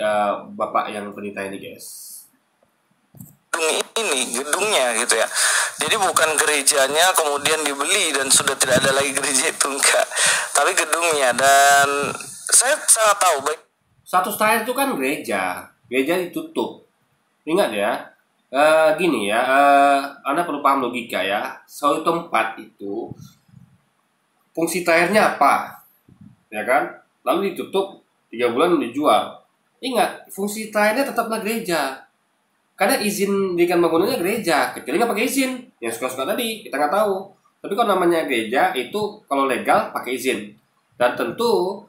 bapak yang pendeta ini guys. Gedungnya gitu ya. Jadi bukan gerejanya kemudian dibeli dan sudah tidak ada lagi gereja itu, enggak, tapi gedungnya. Dan saya sangat tahu baik Satu style itu kan gereja ditutup. Ingat ya, gini ya, Anda perlu paham logika ya. Suatu tempat itu fungsi tayarnya apa, ya kan? Lalu ditutup 3 bulan dijual. Ingat, fungsi tayarnya tetaplah gereja. Karena izin dirikan bangunannya gereja, kecuali nggak pakai izin, yang suka-suka tadi kita nggak tahu. Tapi kalau namanya gereja itu kalau legal pakai izin. Dan tentu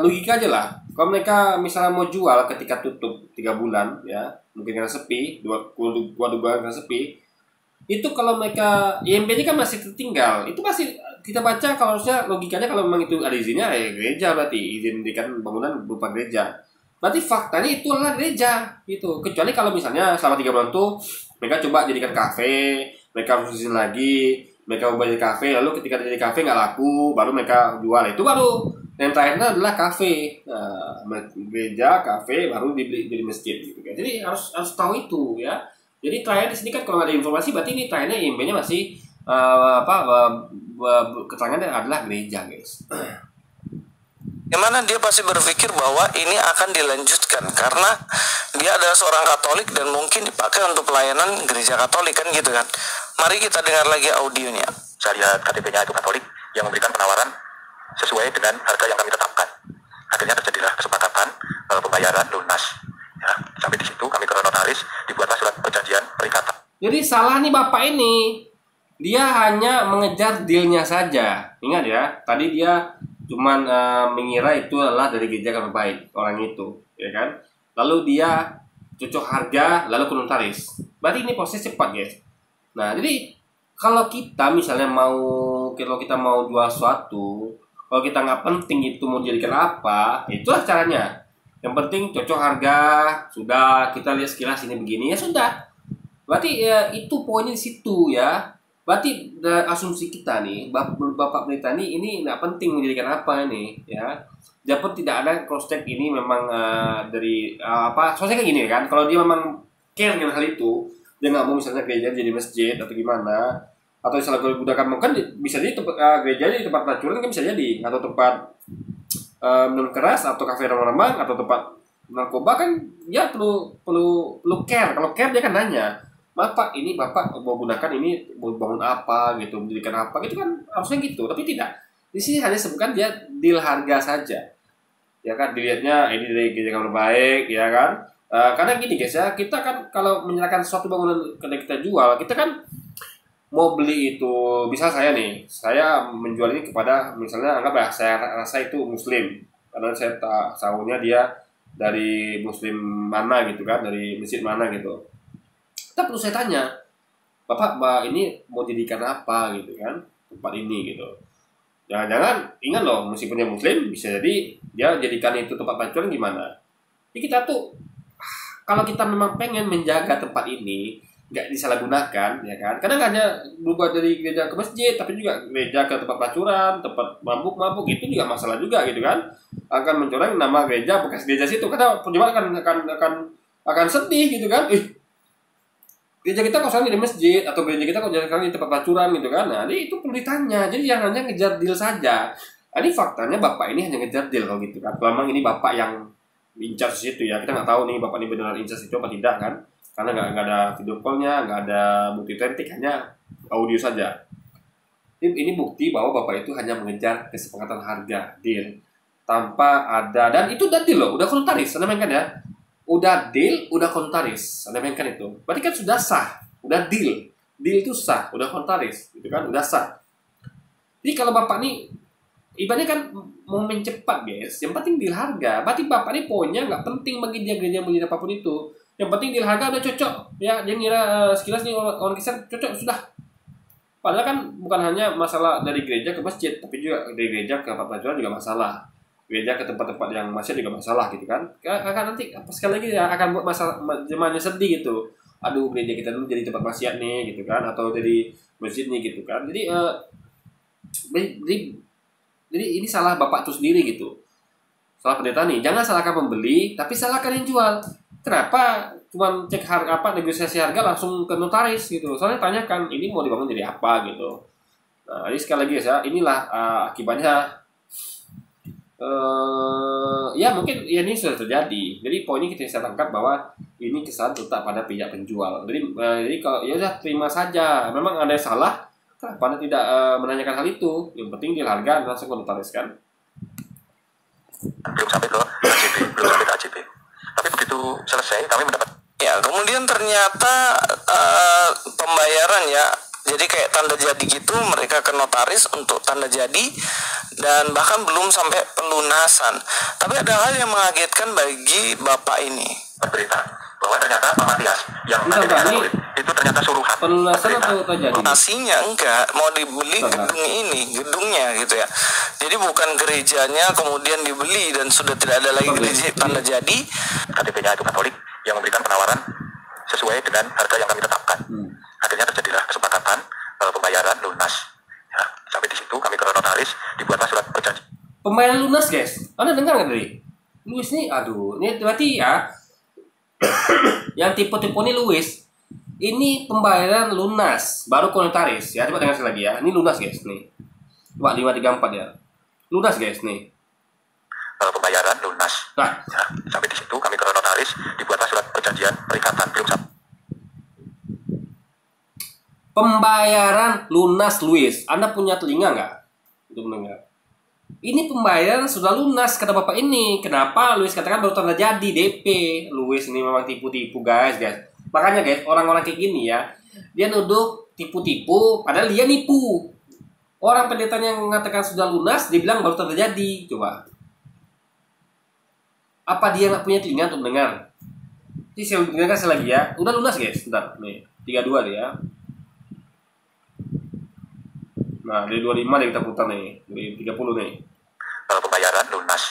logika aja lah. Kalau mereka misalnya mau jual ketika tutup 3 bulan, ya mungkin karena sepi, 2 bulan karena sepi, itu kalau mereka IMB-nya kan masih tertinggal, itu masih kita baca kalau harusnya logikanya kalau memang itu ada izinnya ya gereja, berarti izin dirikan bangunan berupa gereja. Berarti faktanya itu adalah gereja gitu. Kecuali kalau misalnya selama 3 bulan tuh mereka coba jadikan kafe, mereka harus izin lagi, mereka ubah jadi kafe, lalu ketika jadi kafe nggak laku, baru mereka jual. Itu baru. Yang terakhirnya adalah kafe. Nah, gereja, kafe, baru dibeli jadi masjid gitu kan. Jadi harus tahu itu ya. Jadi terakhir di sini kan kalau ada informasi berarti ini terakhirnya IMB-nya masih keterangannya adalah gereja guys. Gimana dia pasti berpikir bahwa ini akan dilanjutkan karena dia adalah seorang Katolik dan mungkin dipakai untuk pelayanan gereja Katolik kan gitu kan. Mari kita dengar lagi audionya. Saya lihat KTP-nya itu Katolik yang memberikan penawaran sesuai dengan harga yang kami tetapkan. Akhirnya terjadilah kesepakatan pembayaran lunas. Ya, sampai di situ kami ke notaris, dibuatlah surat perjanjian perikatan. Jadi salah nih bapak ini. Dia hanya mengejar dealnya saja. Ingat ya, tadi dia cuman mengira itu adalah dari gereja Kabar Baik orang itu, ya kan? Lalu dia cocok harga, lalu ke notaris. Berarti ini proses cepat, guys. Nah, jadi kalau kita misalnya kalau kita mau jual sesuatu, kalau kita nggak penting itu mau dijadikan apa, itulah caranya. Yang penting cocok harga, sudah kita lihat sekilas ini begini ya sudah. Berarti ya itu poinnya di situ ya. Berarti asumsi kita nih, Bapak Pendeta ini nggak penting menjadikan apa ini, ya. Dia pun tidak ada cross check ini memang dari soalnya kayak gini kan. Kalau dia memang care dengan hal itu, dia nggak mau misalnya gereja jadi masjid atau gimana, atau misalnya kalau gunakan kan bisa jadi tempat gereja jadi tempat pelacuran kan bisa jadi, atau tempat minum keras atau kafe remang-remang atau tempat narkoba kan dia perlu care. Kalau care dia kan nanya, Bapak mau gunakan ini mau bangun apa gitu, mendirikan apa gitu kan harusnya gitu, tapi tidak. Di sini hanya sebutkan dia deal harga saja, ya kan, dilihatnya ini dari gereja Kabar Baik, ya kan. Karena gini guys ya, kita kan kalau menyerahkan suatu bangunan ketika kita jual, kita kan mau beli itu, bisa saya menjual ini kepada misalnya anggaplah saya rasa itu Muslim, karena saya tahunya dia dari Muslim mana gitu kan, dari masjid mana gitu. Kita perlu saya tanya, Bapak ini mau jadikan apa gitu kan, tempat ini gitu. Jangan-jangan ingat loh, meskipun dia Muslim bisa jadi dia jadikan itu tempat pelacuran gimana. Jadi kita tuh kalau kita memang pengen menjaga tempat ini nggak disalahgunakan, ya kan. Karena nggak hanya berubah dari gereja ke masjid, tapi juga gereja ke tempat pelacuran, tempat mabuk itu juga masalah juga gitu kan. Akan mencoreng nama gereja bekas gereja situ, karena penjual akan sedih gitu kan. Gereja kita kok sekarang jadi masjid, atau gereja kita kok sekarang jadi tempat pelacuran gitu kan. Nah, ini itu perlu ditanya. Jadi jangan hanya ngejar deal saja. Ini faktanya bapak ini hanya ngejar deal kalau gitu kan. Kalau memang ini bapak yang in charge situ ya. Kita nggak tahu nih bapak ini beneran in charge itu apa tidak kan, karena nggak ada video call-nya, nggak ada bukti otentik, hanya audio saja. Ini bukti bahwa bapak itu hanya mengejar kesepakatan harga, deal, tanpa ada, dan itu udah deal loh, udah voluntaris, Anda mainkan ya, udah deal, udah voluntaris, Anda mainkan itu, berarti kan sudah sah, udah deal itu sah, udah voluntaris, gitu kan, udah sah. Jadi kalau bapak nih, ibaratnya kan mau main cepat guys, yang penting deal harga, berarti bapak ini poinnya nggak penting bagi dia gereja mau jadi apapun itu, yang penting deal harga udah cocok, ya dia ngira sekilas nih orang Kristen cocok sudah. Padahal kan bukan hanya masalah dari gereja ke masjid, tapi juga dari gereja ke tempat pelajaran juga masalah. Gereja ke tempat-tempat yang masjid juga masalah gitu kan. Akan nanti apa sekali lagi ya akan buat masalah jemaahnya sedih gitu. Aduh, gereja kita dulu jadi tempat maksiat nih gitu kan, atau jadi masjid nih gitu kan. Jadi ini salah bapak itu sendiri gitu. Salah pendeta nih. Jangan salahkan pembeli, tapi salahkan yang jual. Kenapa cuma cek harga apa, negosiasi harga langsung ke notaris gitu. Soalnya tanyakan ini mau dibangun jadi apa gitu. Nah, jadi sekali lagi ya, inilah akibatnya. Ya mungkin ya ini sudah terjadi. Jadi poinnya kita bisa tangkap bahwa ini kesalahan tetap pada pihak penjual. Jadi kalau ya udah terima saja. Memang ada yang salah. Kenapa Anda tidak menanyakan hal itu? Yang penting dia harga langsung ke notaris kan. Belum sampai ke AJB. Tapi begitu selesai kami mendapat. Ya, kemudian ternyata pembayaran ya, jadi kayak tanda jadi gitu, mereka ke notaris untuk tanda jadi, dan bahkan belum sampai pelunasan. Tapi ada hal yang mengagetkan bagi bapak ini. Berberita bahwa ternyata Pak Matias yang itu ternyata suruhan. Pelunasan atau terjadi? Lunasinya enggak, mau dibeli gedungnya gitu ya. Jadi bukan gerejanya kemudian dibeli dan sudah tidak ada lagi gereja tanda jadi. KTP-nya itu Katolik yang memberikan penawaran sesuai dengan harga yang kami tetapkan. Akhirnya terjadilah kesepakatan pembayaran lunas. Ya, sampai di situ kami ke notaris, dibuatlah surat perjanjian. Pembayaran lunas guys, Anda dengar nggak tadi? Luis nih, aduh, ini berarti ya yang tipe-tipe ini Luis, ini pembayaran lunas baru ke notaris ya. Coba dengar sekali lagi ya, ini lunas guys nih. Coba 534 ya, lunas guys nih. Pembayaran lunas. Nah, ya, sampai di situ kami ke notaris, dibuatlah surat perjanjian perikatan belum sampai. Pembayaran lunas Luis, Anda punya telinga nggak untuk mendengar? Ini pembayaran sudah lunas kata bapak ini. Kenapa Luis katakan baru tanda jadi DP? Luis ini memang tipu-tipu guys. Makanya guys, orang-orang kayak gini ya, dia nuduh tipu-tipu, padahal dia nipu. Orang pendetanya yang mengatakan sudah lunas, dia bilang baru tanda jadi. Coba. Apa dia nggak punya telinga untuk mendengar? Jadi saya dengarkan sekali lagi ya. Udah lunas guys, bentar. Nih, 32 dia. Nah, dari 25 nih kita putar nih. Dari 30 nih. Pembayaran lunas.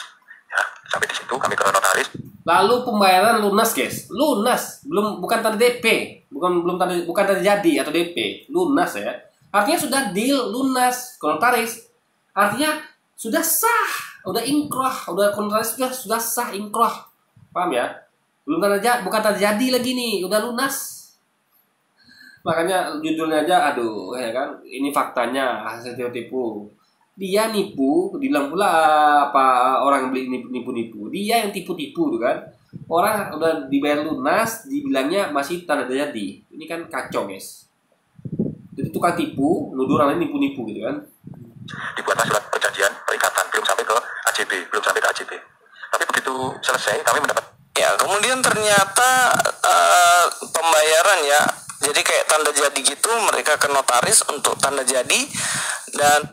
Ya, sampai di situ kami ke notaris. Lalu pembayaran lunas guys. Lunas, bukan tanda DP. Bukan tanda jadi atau DP. Lunas ya. Artinya sudah deal lunas ke notaris. Artinya sudah sah. Udah ingkrah, udah notaris sudah sah ingkrah. Paham ya? Bukan tanda jadi lagi nih, udah lunas. Makanya judulnya aja, aduh ya kan, ini faktanya hasil tipu. Dia nipu, dibilang pula apa orang beli nipu-nipu. Dia yang tipu-tipu tuh kan. Orang udah dibayar lunas, dibilangnya masih tanda jadi. Ini kan kacau guys. Jadi tukang tipu, nuduh orang lain nipu-nipu gitu kan. Dibuatlah surat perjanjian perikatan belum sampai ke AJB. Tapi begitu selesai kami mendapat. Ya, kemudian ternyata pembayaran ya, jadi kayak tanda jadi gitu, mereka ke notaris untuk tanda jadi, dan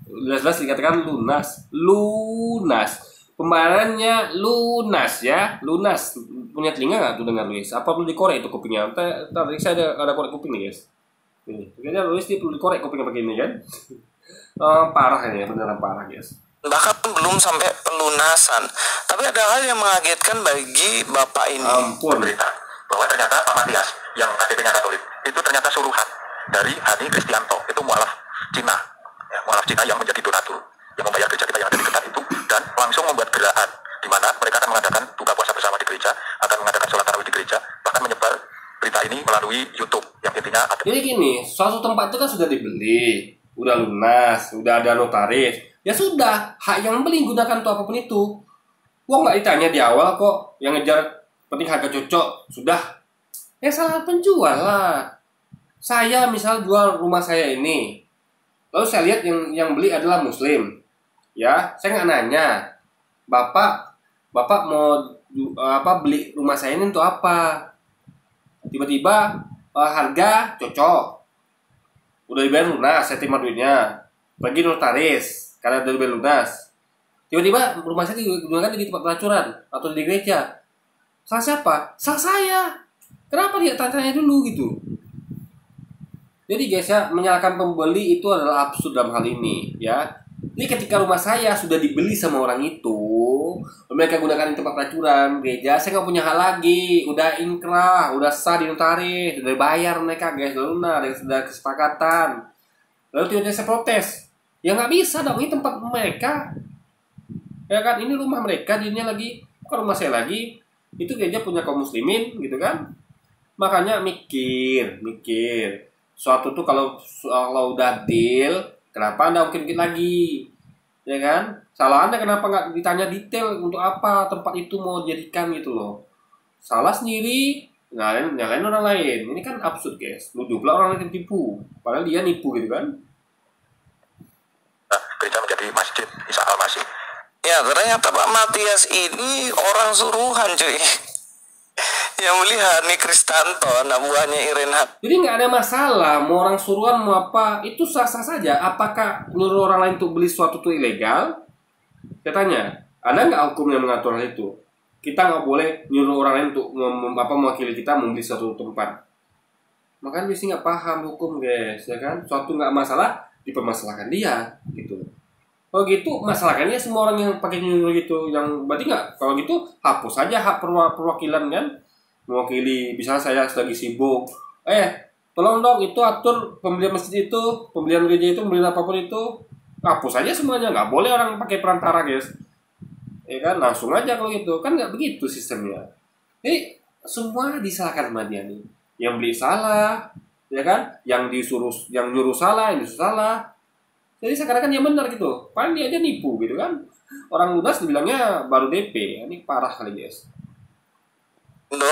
jelas-jelas dikatakan lunas. Pembayarannya lunas ya, lunas. Punya telinga nggak tuh dengar Luis? Apa perlu dikorek itu kupingnya? Tadi saya ada korek kuping nih guys. Nih, kayaknya Luis dia perlu dikorek kupingnya begini kan? Parah ini, beneran parah guys. Bahkan belum sampai pelunasan. Tapi ada hal yang mengagetkan bagi bapak ini. Ampun. Berita bahwa ternyata Pak Matias yang KTP-nya Katolik itu ternyata suruhan dari Hani Kristianto, itu mualaf Cina. Ya, mualaf Cina yang menjadi donatur, yang membayar gereja kita yang ada di dekat itu, dan langsung membuat gerakan di mana mereka akan mengadakan buka puasa bersama di gereja, akan mengadakan sholat tarawih di gereja, bahkan menyebar berita ini melalui YouTube yang intinya ada. Jadi gini, suatu tempat itu kan sudah dibeli, udah lunas, udah ada notaris, ya sudah, hak yang beli gunakan untuk apapun itu. Wah, nggak ditanya di awal kok, yang ngejar penting harga cocok sudah. Ya salah penjual lah. Saya misal jual rumah saya ini, lalu saya lihat yang beli adalah Muslim, ya saya nggak nanya, bapak mau beli rumah saya ini untuk apa? Tiba-tiba harga cocok, udah dibayar lunas, saya terima duitnya, pergi notaris karena udah dibayar lunas. Tiba-tiba rumah saya digunakan di tempat pelacuran atau di gereja. Salah siapa? Salah saya. Kenapa dia tanya dulu gitu? Jadi guys ya, menyalahkan pembeli itu adalah absurd dalam hal ini ya. Jadi ketika rumah saya sudah dibeli sama orang itu, mereka gunakan di tempat pelacuran gereja, saya nggak punya hal lagi. Udah inkrah, udah sah di notaris, udah bayar mereka guys, udah lunas, sudah kesepakatan. Lalu tiba-tiba saya protes. Ya nggak bisa dong, ini tempat mereka. Ya kan, ini rumah mereka, dirinya lagi, bukan rumah saya lagi. Itu gereja punya kaum muslimin gitu kan. Makanya mikir. Suatu tuh kalau udah deal, kenapa Anda ungkit-ungkit lagi? Ya kan? Salah Anda kenapa nggak ditanya detail untuk apa tempat itu mau dijadikan gitu loh. Salah sendiri, nyalain orang lain. Ini kan absurd guys. Nuduh pula orang lain tipu. Padahal dia nipu gitu kan. Gereja menjadi masjid Isa Al-Masih. Ya ternyata Pak Matias ini orang suruhan cuy. Yang beli Hani Kristanto, anak buahnya Irenhat. Jadi nggak ada masalah, mau orang suruhan mau apa, itu sah-sah saja. Apakah nyuruh orang lain untuk beli sesuatu itu ilegal? Saya tanya, ada nggak hukum yang mengatur hal itu? Kita nggak boleh nyuruh orang lain untuk mewakili kita membeli suatu tempat. Makanya mesti nggak paham hukum guys, ya kan? Suatu nggak masalah, dipermasalahkan dia, gitu. Kalau gitu, masalahkannya semua orang yang pakai nyuruh gitu, yang berarti nggak? Kalau gitu, hapus saja hak perwakilan kan? Mewakili, misalnya saya lagi sibuk, tolong dong itu atur pembelian masjid itu, pembelian gereja itu, pembelian apapun itu, hapus aja semuanya, nggak boleh orang pakai perantara guys, ya kan, langsung aja kalau gitu, kan nggak begitu sistemnya. Jadi semua disalahkan sama dia nih, yang beli salah, ya kan, yang nyuruh salah, yang disuruh salah, jadi sekarang kan dia benar gitu, paling dia aja nipu gitu kan, orang lunas dibilangnya baru DP, ini parah kali guys. No.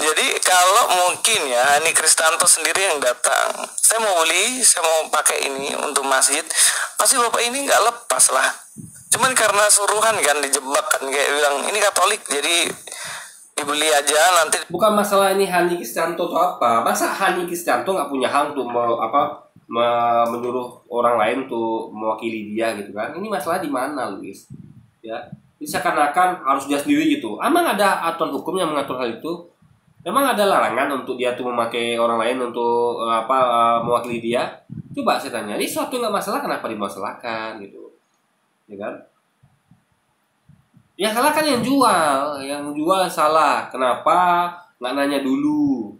Jadi kalau mungkin ya Hani Kristanto sendiri yang datang, saya mau beli, saya mau pakai ini untuk masjid, pasti bapak ini nggak lepas lah. Cuman karena suruhan kan, dijebak kan, kayak bilang ini Katolik jadi dibeli aja nanti. Bukan masalah ini Hani Kristanto atau apa, masa Hani Kristanto nggak punya hak untuk menyuruh orang lain untuk mewakili dia gitu kan? Ini masalah di mana Luis? Ya. Seakan-akan harus dia sendiri gitu. Emang ada aturan hukum yang mengatur hal itu? Memang ada larangan untuk dia tuh memakai orang lain untuk mewakili dia? Coba saya tanya. Ini suatu nggak masalah, kenapa dimasalahkan gitu? Ya kan? Ya salah kan yang jual salah. Kenapa nggak nanya dulu?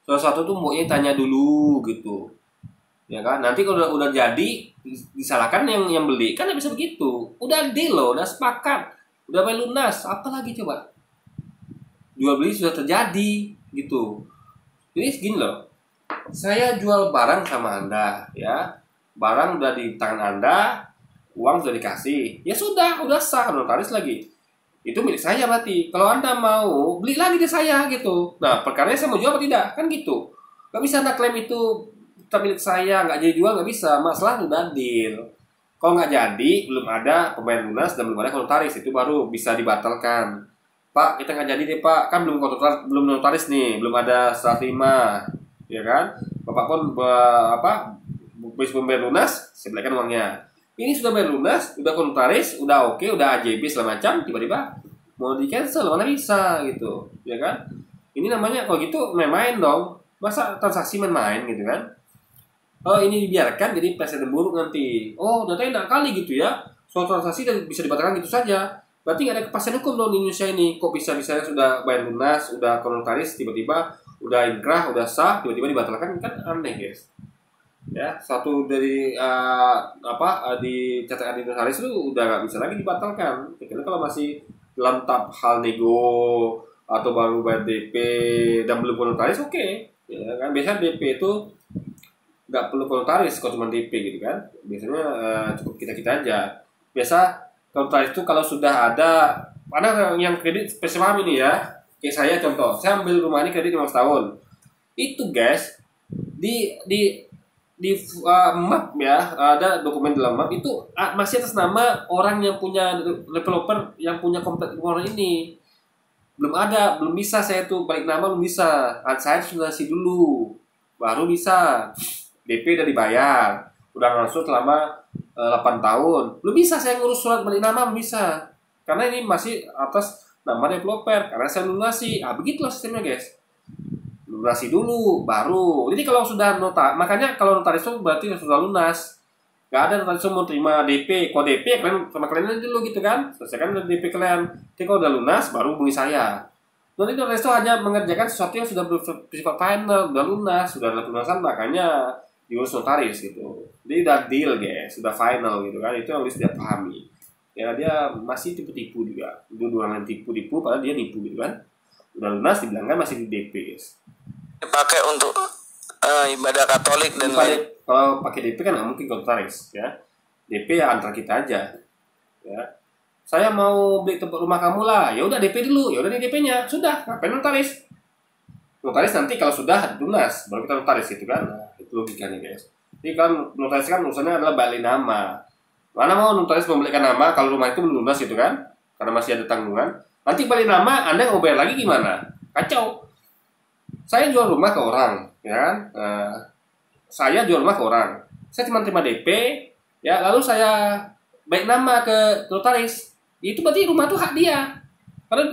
Salah satu tuh maunya tanya dulu gitu. Ya kan? Nanti kalau udah jadi disalahkan yang beli, kan nggak bisa begitu. Udah deal loh, udah sepakat, udah bayar lunas, apa lagi coba? Jual beli sudah terjadi gitu. Jadi gini loh, saya jual barang sama Anda ya, barang udah di tangan Anda, uang sudah dikasih, ya sudah sah, notaris lagi, itu milik saya berarti. Kalau Anda mau beli lagi ke saya gitu, nah perkaranya saya mau jual apa tidak, kan gitu. Gak bisa Anda klaim itu milik saya, nggak jadi jual, nggak bisa. Masalah udah deal. Kalau nggak jadi, belum ada pembayaran lunas dan belum ada notaris, itu baru bisa dibatalkan. Pak, kita nggak jadi deh Pak, kan belum notaris nih, belum ada serah terima, ya kan? Bapak pun bisa pembayaran lunas, saya belikan uangnya. Ini sudah bayar lunas, udah notaris, udah oke, udah AJB segala macam, tiba-tiba mau di cancel, mana bisa gitu, ya kan? Ini namanya kalau gitu main-main dong, masa transaksi main-main gitu kan? Oh ini dibiarkan jadi presiden buruk nanti. Oh ternyata enak kali gitu ya. Suatu transaksi bisa dibatalkan gitu saja. Berarti nggak ada kepastian hukum dong di Indonesia ini. Kok bisa-bisanya sudah bayar lunas, udah notaris, tiba-tiba udah inkrah, udah sah, tiba-tiba dibatalkan, kan aneh guys. Ya satu dari dicatatkan di notaris itu udah nggak bisa lagi dibatalkan. Kecuali kalau masih dalam tahap hal nego atau baru bayar DP dan belum notaris, oke. Ya kan biasanya DP itu nggak perlu notaris kalau cuma DP gitu kan, biasanya cukup kita aja. Biasa notaris itu kalau sudah ada yang kredit spesial ini ya. Kayak saya contoh, saya ambil rumah ini kredit 15 tahun. Itu guys, di map ya, ada dokumen dalam map itu masih atas nama orang yang punya developer yang punya komplek rumah ini. Belum bisa saya tuh balik nama, belum bisa. Saya sunasi dulu baru bisa. DP udah dibayar, udah ngasuh selama 8 tahun. Belum bisa saya ngurus surat balik nama, belum bisa. Karena ini masih atas nama developer, karena saya lunasi. Begitulah sistemnya guys. Lunasi dulu baru. Jadi kalau sudah makanya kalau notaris itu berarti sudah lunas. Gak ada notaris mau terima DP. Kalau DP kalian sama kalian aja dulu gitu kan. Selesaikan DP kalian. Jadi kalau udah lunas baru hubungi saya. Nanti notaris itu hanya mengerjakan sesuatu yang sudah bersifat final, sudah lunas, sudah ada pelunasan, makanya diurus notaris gitu. Jadi udah deal guys, sudah final gitu kan. Itu yang harus dia pahami. Ya dia masih tipu-tipu juga. Itu orang yang tipu-tipu padahal dia nipu gitu kan. Udah lunas dibilang kan masih di DP guys. Dipakai untuk ibadah Katolik dan lain. Kalau pakai DP kan nggak mungkin ke notaris ya. DP ya antar kita aja ya. Saya mau beli tempat rumah kamu lah, ya udah DP dulu, ya udah nih DP-nya, sudah ngapain notaris? Notaris nanti kalau sudah lunas baru kita notaris gitu kan. Nah, itu logikanya guys. Jadi kan notaris kan urusannya adalah balik nama. Mana mau notaris membelikan nama kalau rumah itu belum lunas gitu kan? Karena masih ada tanggungan. Nanti balik nama, Anda mau bayar lagi gimana? Kacau. Saya jual rumah ke orang, ya kan? Saya jual rumah ke orang. Saya cuma terima DP, ya lalu saya baik nama ke notaris. Itu berarti rumah itu hak dia. Karena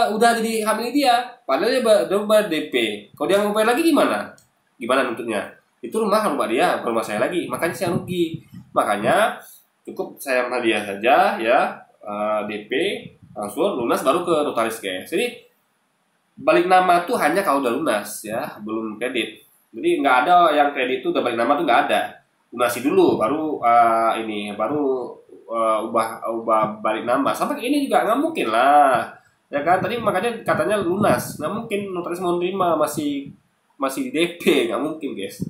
udah jadi hak milik dia. Padahal dia baru bayar DP. Kalau dia mau bayar lagi gimana? Gimana nuntutnya? Itu rumah dia, bukan rumah saya lagi. Makanya saya rugi. Makanya cukup saya hadiah saja, ya DP langsung lunas baru ke notaris guys. Jadi balik nama tuh hanya kalau udah lunas ya, belum kredit. Jadi nggak ada yang kredit itu udah balik nama tuh nggak ada. Lunasi dulu baru ubah balik nama. Sampai ini juga nggak mungkin lah, ya kan? Tadi makanya katanya lunas, nggak mungkin notaris mau terima masih di DP, nggak mungkin guys.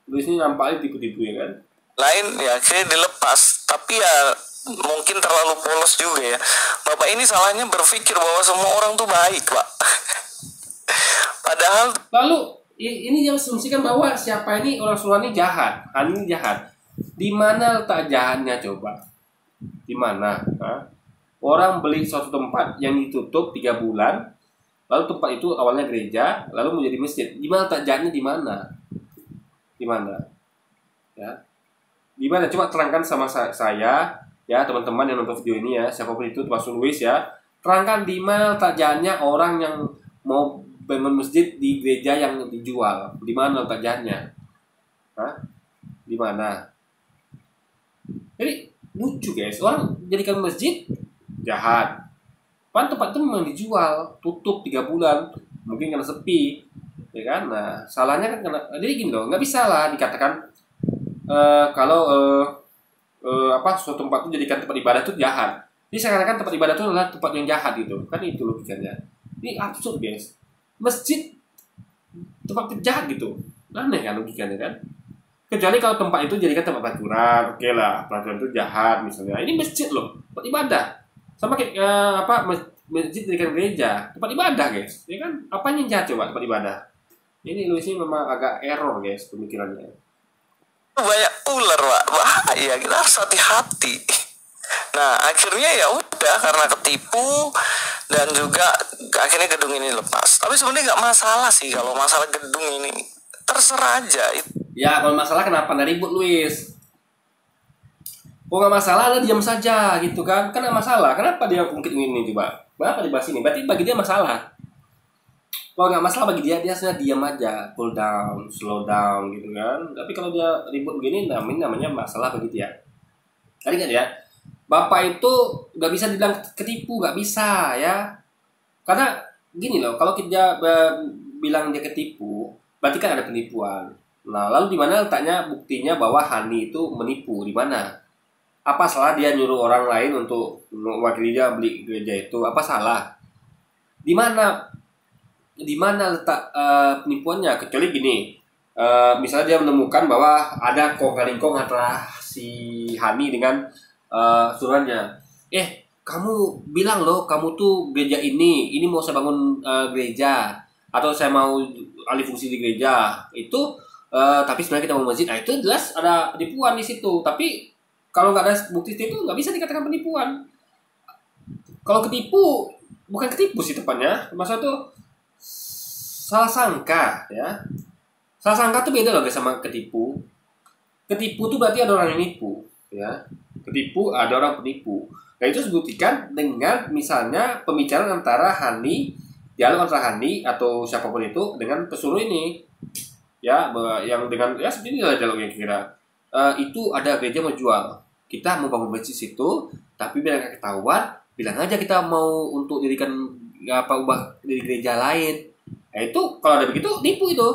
Di sini nampaknya tipu-tipu ya kan? Lain ya akhirnya dilepas, tapi ya mungkin terlalu polos juga ya. Bapak ini salahnya berpikir bahwa semua orang tuh baik, Pak. Padahal lalu ini yang asumsikan bahwa siapa ini orang Sunda ini jahat, ini jahat. Di mana letak jahatnya coba? Di mana? Orang beli suatu tempat yang ditutup 3 bulan, lalu tempat itu awalnya gereja, lalu menjadi masjid. Di mana letak jahatnya di mana? Di mana? Ya. Di mana? Coba terangkan sama saya, ya teman-teman yang nonton video ini ya, siapapun itu termasuk Luis ya. Terangkan di mana letak jahatnya orang yang mau bangun masjid di gereja yang dijual. Di mana letak jahatnya? Di mana? Jadi lucu guys, orang jadikan masjid jahat. Pan tempat itu memang dijual, tutup 3 bulan, mungkin karena sepi, ya kan? Nah, salahnya kan karena jadi gini loh, nggak bisa lah dikatakan kalau suatu tempat itu jadikan tempat ibadah itu jahat. Jadi seakan-akan tempat ibadah itu adalah tempat yang jahat gitu, kan itu logikanya. Ini absurd guys. Masjid tempat jahat gitu, aneh kan logikanya kan? Kecuali kalau tempat itu jadikan tempat pelacuran, oke lah, pelacuran itu jahat misalnya. Ini masjid loh, tempat ibadah. Sama kayak masjid jadikan gereja, tempat ibadah guys. Ya kan? Apa yang jahat coba tempat ibadah? Ini Luis ini memang agak error guys pemikirannya. Banyak ular, Pak. Bahaya, kita harus hati-hati. Nah, akhirnya ya udah karena ketipu dan juga akhirnya gedung ini lepas. Tapi sebenarnya nggak masalah sih kalau masalah gedung ini. Terserah aja. Ya, kalau masalah kenapa nggak ribut, Luis? Oh nggak masalah, Anda diam saja gitu kan? Kan nggak masalah. Kenapa dia mungkin ini coba? Kenapa dibahas ini? Berarti bagi dia masalah. Kalau nggak masalah bagi dia harusnya diam aja, cool down, slow down gitu kan. Tapi kalau dia ribut begini, namanya masalah bagi dia. Tadi kan ya, Bapak itu nggak bisa dibilang ketipu, nggak bisa ya. Karena gini loh, kalau kita bilang dia ketipu, berarti kan ada penipuan. Nah, lalu di mana letaknya buktinya bahwa Hani itu menipu? Di mana? Apa salah dia nyuruh orang lain untuk mewakili dia beli gereja itu? Apa salah? Di mana letak penipuannya? Kecuali gini, misalnya dia menemukan bahwa ada kong kali kong antara si Hani dengan suruhannya, kamu bilang loh kamu tuh gereja ini mau saya bangun gereja, atau saya mau alih fungsi di gereja itu, tapi sebenarnya kita mau masjid. Nah itu jelas ada penipuan di situ. Tapi kalau nggak ada bukti itu nggak bisa dikatakan penipuan. Kalau ketipu, bukan ketipu sih tepatnya, maksudnya tuh salah sangka ya. Salah sangka tuh beda loh guys sama ketipu. Ketipu tuh berarti ada orang yang nipu ya. Ketipu ada orang penipu. Nah itu sebutkan dengan misalnya pembicaraan antara Hani, dialog antara Hani atau siapapun itu dengan pesuruh ini ya, yang dengan ya seperti inilah dialognya kira. Itu ada gereja mau jual, kita mau bangun masjid situ, tapi biar nggak ketahuan, bilang aja kita mau untuk dirikan ubah di gereja lain. Nah itu kalau ada begitu nipu, itu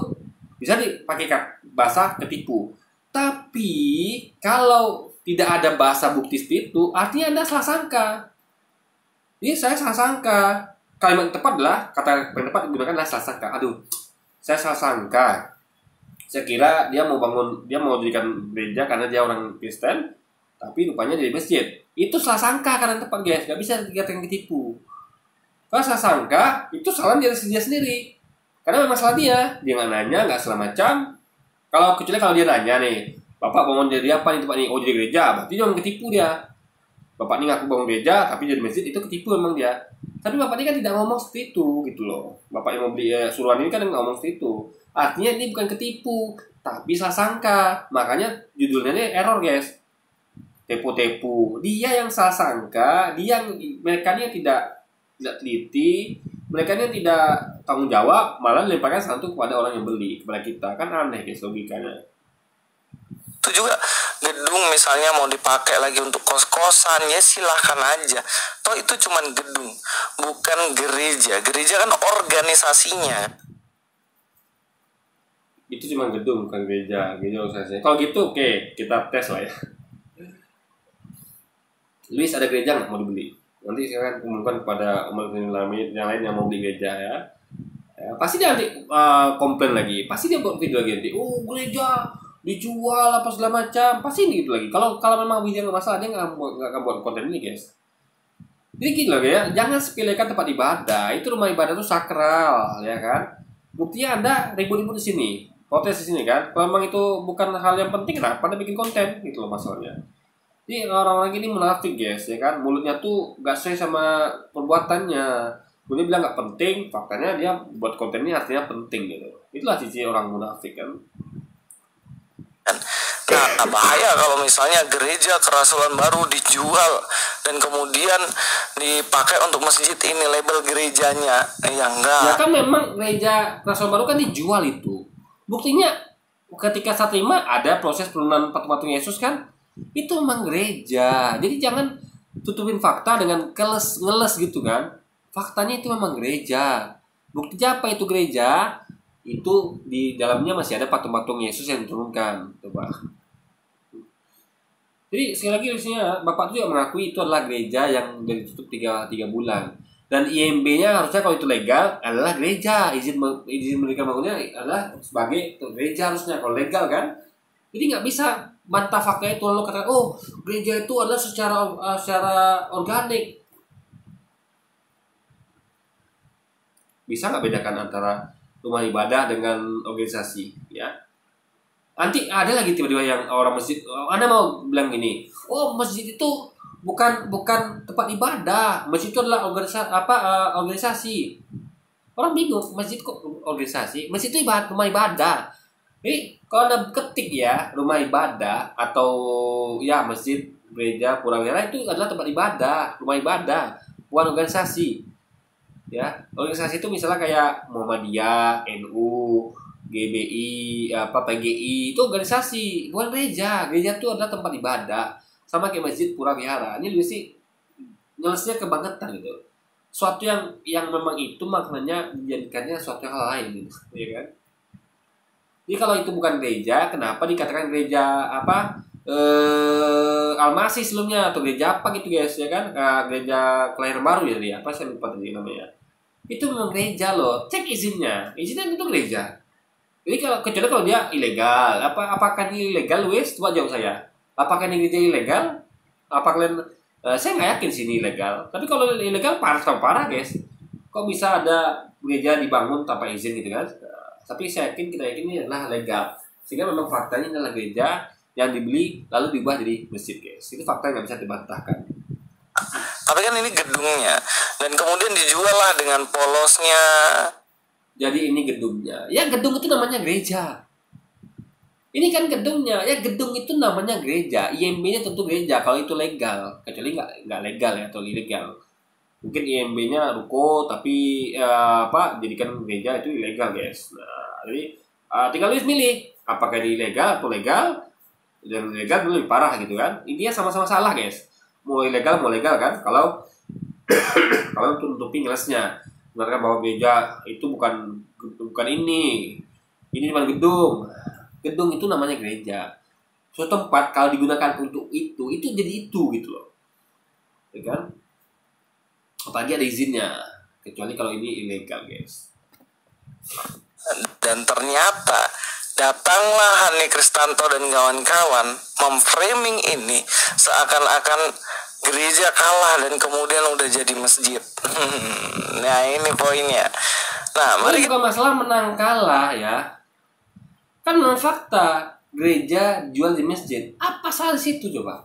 bisa dipakai bahasa ketipu. Tapi kalau tidak ada bahasa bukti seperti itu, artinya Anda salah sangka. Jadi saya salah sangka. Kalimat tepat adalah, kata yang tepat digunakan adalah salah sangka. Aduh, saya salah sangka. Saya kira dia mau dirikan gereja karena dia orang Kristen, tapi rupanya jadi masjid. Itu salah sangka karena tepat guys, nggak bisa dikatakan ketipu. Kalau salah sangka, itu salah dia sendiri. Karena memang salah dia nggak nanya, nggak segala macam. Kecuali kalau dia nanya nih, Bapak bangun jadi apa nih tempat ini? Oh jadi gereja, berarti dia orang ketipu dia. Bapak ini ngaku bangun gereja, tapi jadi masjid, itu ketipu memang dia. Tapi Bapak ini kan tidak ngomong seperti itu gitu loh. Bapak yang mau beli suruhan ini kan nggak ngomong seperti itu. Artinya ini bukan ketipu, tapi salah sangka. Makanya judulnya ini error guys. Tepu-tepu. Dia yang salah sangka, mereka yang tidak teliti, mereka yang tidak tanggung jawab, malah lemparkan satu kepada orang yang beli, kepada kita. Kan aneh guys logikanya. Itu juga gedung misalnya mau dipakai lagi untuk kos-kosan, ya silahkan aja. Toh itu cuman gedung, bukan gereja. Gereja kan organisasinya. Itu cuma gedung, bukan gereja organisasinya. Kalau gitu oke, kita tes lah ya. Luis, ada gereja nggak mau dibeli? Nanti saya akan umumkan kepada umat yang lain yang mau beli gereja ya. Pasti dia nanti komplain lagi, pasti dia buat video lagi nanti. Oh gereja dijual apa segala macam, pasti ini gitu lagi. Kalau memang video nggak masalah, dia nggak akan buat konten ini guys. Jadi gitu loh ya, jangan sepelekan tempat ibadah. Itu rumah ibadah itu sakral ya kan. Buktinya Anda ribut-ribut di sini, protes di sini kan. Kalau memang itu bukan hal yang penting, kenapa Anda bikin konten gitu loh masalahnya. Jadi orang-orang ini munafik guys ya kan, mulutnya tuh gak sesuai sama perbuatannya. Mulutnya bilang gak penting, faktanya dia buat konten ini artinya penting gitu. Itulah ciri orang munafik kan. Nah bahaya kalau misalnya gereja Kerasulan Baru dijual dan kemudian dipakai untuk masjid, ini label gerejanya. Ya enggak. Ya kan memang gereja Kerasulan Baru kan dijual itu. Buktinya ketika saya terima ada proses penurunan patung-patung Yesus kan. Itu memang gereja. Jadi jangan tutupin fakta dengan ngeles gitu kan. Faktanya itu memang gereja. Buktinya apa itu gereja? Itu di dalamnya masih ada patung-patung Yesus yang diturunkan. Coba. Jadi sekali lagi harusnya Bapak juga mengakui itu adalah gereja yang sudah ditutup 3 bulan. Dan IMB-nya harusnya kalau itu legal adalah gereja. Izin mereka bangunnya adalah sebagai gereja harusnya kalau legal kan. Jadi nggak bisa bantah fakta itu lalu katakan oh gereja itu adalah secara organik. Bisa nggak bedakan antara rumah ibadah dengan organisasi ya? Nanti ada lagi tiba-tiba yang orang masjid, Anda mau bilang gini, oh masjid itu bukan tempat ibadah, masjid itu adalah organisasi. Orang bingung, masjid kok organisasi? Masjid itu rumah ibadah. Jadi kalau Anda ketik ya rumah ibadah atau ya masjid, gereja, pura wihara itu adalah tempat ibadah, rumah ibadah, bukan organisasi. Ya, organisasi itu misalnya kayak Muhammadiyah, NU, GBI, PGI itu organisasi, bukan gereja. Gereja itu adalah tempat ibadah, sama kayak masjid, pura wihara. Ini lebih sih nyelesainya kebangetan gitu. Suatu yang memang itu maknanya dijadikannya suatu hal lain gitu, ya kan? Jadi kalau itu bukan gereja, kenapa dikatakan gereja Almasih sebelumnya atau gereja apa gitu guys ya kan? Gereja Kelahiran Baru ya dia, apa saya lupa tadi namanya. Itu memang gereja loh. Cek izinnya itu gereja. Jadi kecuali kalau dia ilegal, apakah ini ilegal Luis? Coba jawab saya. Apakah ini gereja ilegal? apa kalian saya nggak yakin sih ini ilegal. Tapi kalau ilegal parah guys. Kok bisa ada gereja dibangun tanpa izin gitu kan? Tapi kita yakin ini adalah legal. Sehingga memang faktanya ini adalah gereja yang dibeli lalu diubah jadi masjid guys. Itu fakta yang nggak bisa dibantahkan. Tapi kan ini gedungnya, dan kemudian dijual lah dengan polosnya. Jadi ini gedungnya. Ya gedung itu namanya gereja. Ini kan gedungnya. Ya gedung itu namanya gereja. IMB-nya tentu gereja kalau itu legal. Kecuali nggak legal ya atau ilegal. Mungkin IMB-nya ruko tapi jadikan gereja itu ilegal guys. Nah, jadi tinggal milih apakah ini ilegal atau legal. Dan ilegal lebih parah gitu kan. Intinya sama-sama salah guys. Mau ilegal mau legal kan. Kalau untuk nutupi ngelesnya. Benarkah bahwa gereja itu bukan ini cuma gedung. Gedung itu namanya gereja. Suatu tempat kalau digunakan untuk itu jadi itu gitu loh, ya kan? Apalagi ada izinnya, kecuali kalau ini ilegal guys. Dan ternyata datanglah Hani Kristanto dan kawan-kawan memframing ini seakan-akan gereja kalah dan kemudian udah jadi masjid. Nah ini poinnya. Nah mari bukan masalah menang kalah ya. Kan menurut fakta gereja jual di masjid. Apa salah di situ coba?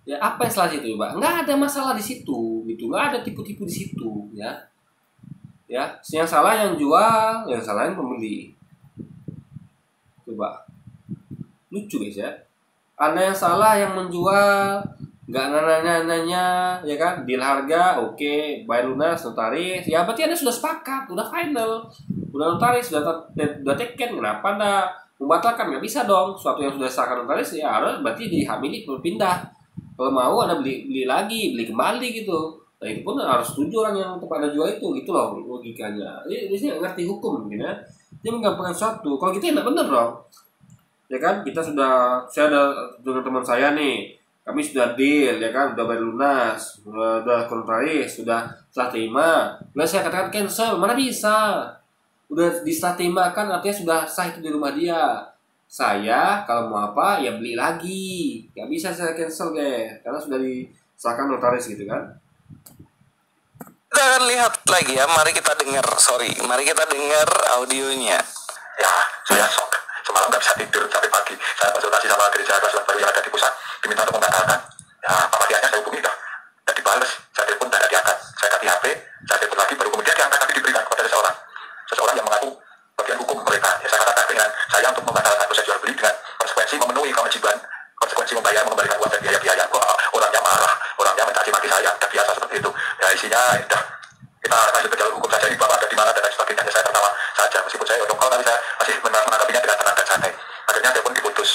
Ya apa yang salah di situ coba? Nggak ada masalah di situ gitu. Nggak ada tipu-tipu di situ ya. Ya, yang salah yang jual, yang salah yang pembeli. Coba. Lucu guys ya. Ada yang salah yang menjual, nggak nanya-nanya, ya kan? Deal harga, oke, bayar lunas, notaris. Ya berarti Anda sudah sepakat, udah final. Udah notaris, udah taken, kenapa Anda membatalkan? Nggak bisa dong. Suatu yang sudah disahkan notaris ya harus berarti dihamili berpindah. Kalau mau Anda beli lagi, beli kembali gitu. Nah itu pun harus setuju orang yang untuk Anda jual itu, gitu loh logikanya. Ini sih ngerti hukum mungkin ya. Dia menggampangkan suatu. Kalau kita nggak bener dong. Ya kan, saya ada dengan teman saya nih. Kami sudah deal, ya kan, sudah bayar lunas, sudah notaris, sudah setelah terima. Lalu saya katakan cancel, mana bisa? Udah diserah terima kan artinya sudah sah itu di rumah dia. Saya kalau mau apa ya beli lagi. Gak bisa saya cancel guys, karena sudah disahkan notaris gitu kan. kita akan lihat lagi ya. Mari kita dengar audionya. Ya, saya shock. Semalam nggak bisa tidur sampai pagi. Saya konsultasi sama gereja kelas baru yang ada di pusat, diminta untuk membatalkan. Ya, pematiannya saya hubungi dah. Dan dibales, saya telepon tidak diangkat. Saya kasih HP, saya telepon lagi, baru kemudian diangkat tapi diberikan kepada seseorang yang mengaku bagian hukum mereka. Ya, saya katakan dengan saya untuk membatalkan proses jual beli dengan konsekuensi memenuhi kewajiban, konsekuensi membayar mengembalikan uang dan biaya-biaya. Orangnya marah, orangnya mencaci maki saya, tidak biasa seperti itu. Ya isinya sudah kita lanjut ke jalur hukum saja, ini bapak ada di mana dan lain sebagainya. Ya, saya tertawa saja meskipun saya jongkol tapi saya masih menanggapinya dengan tenang dan santai. Akhirnya telepon diputus.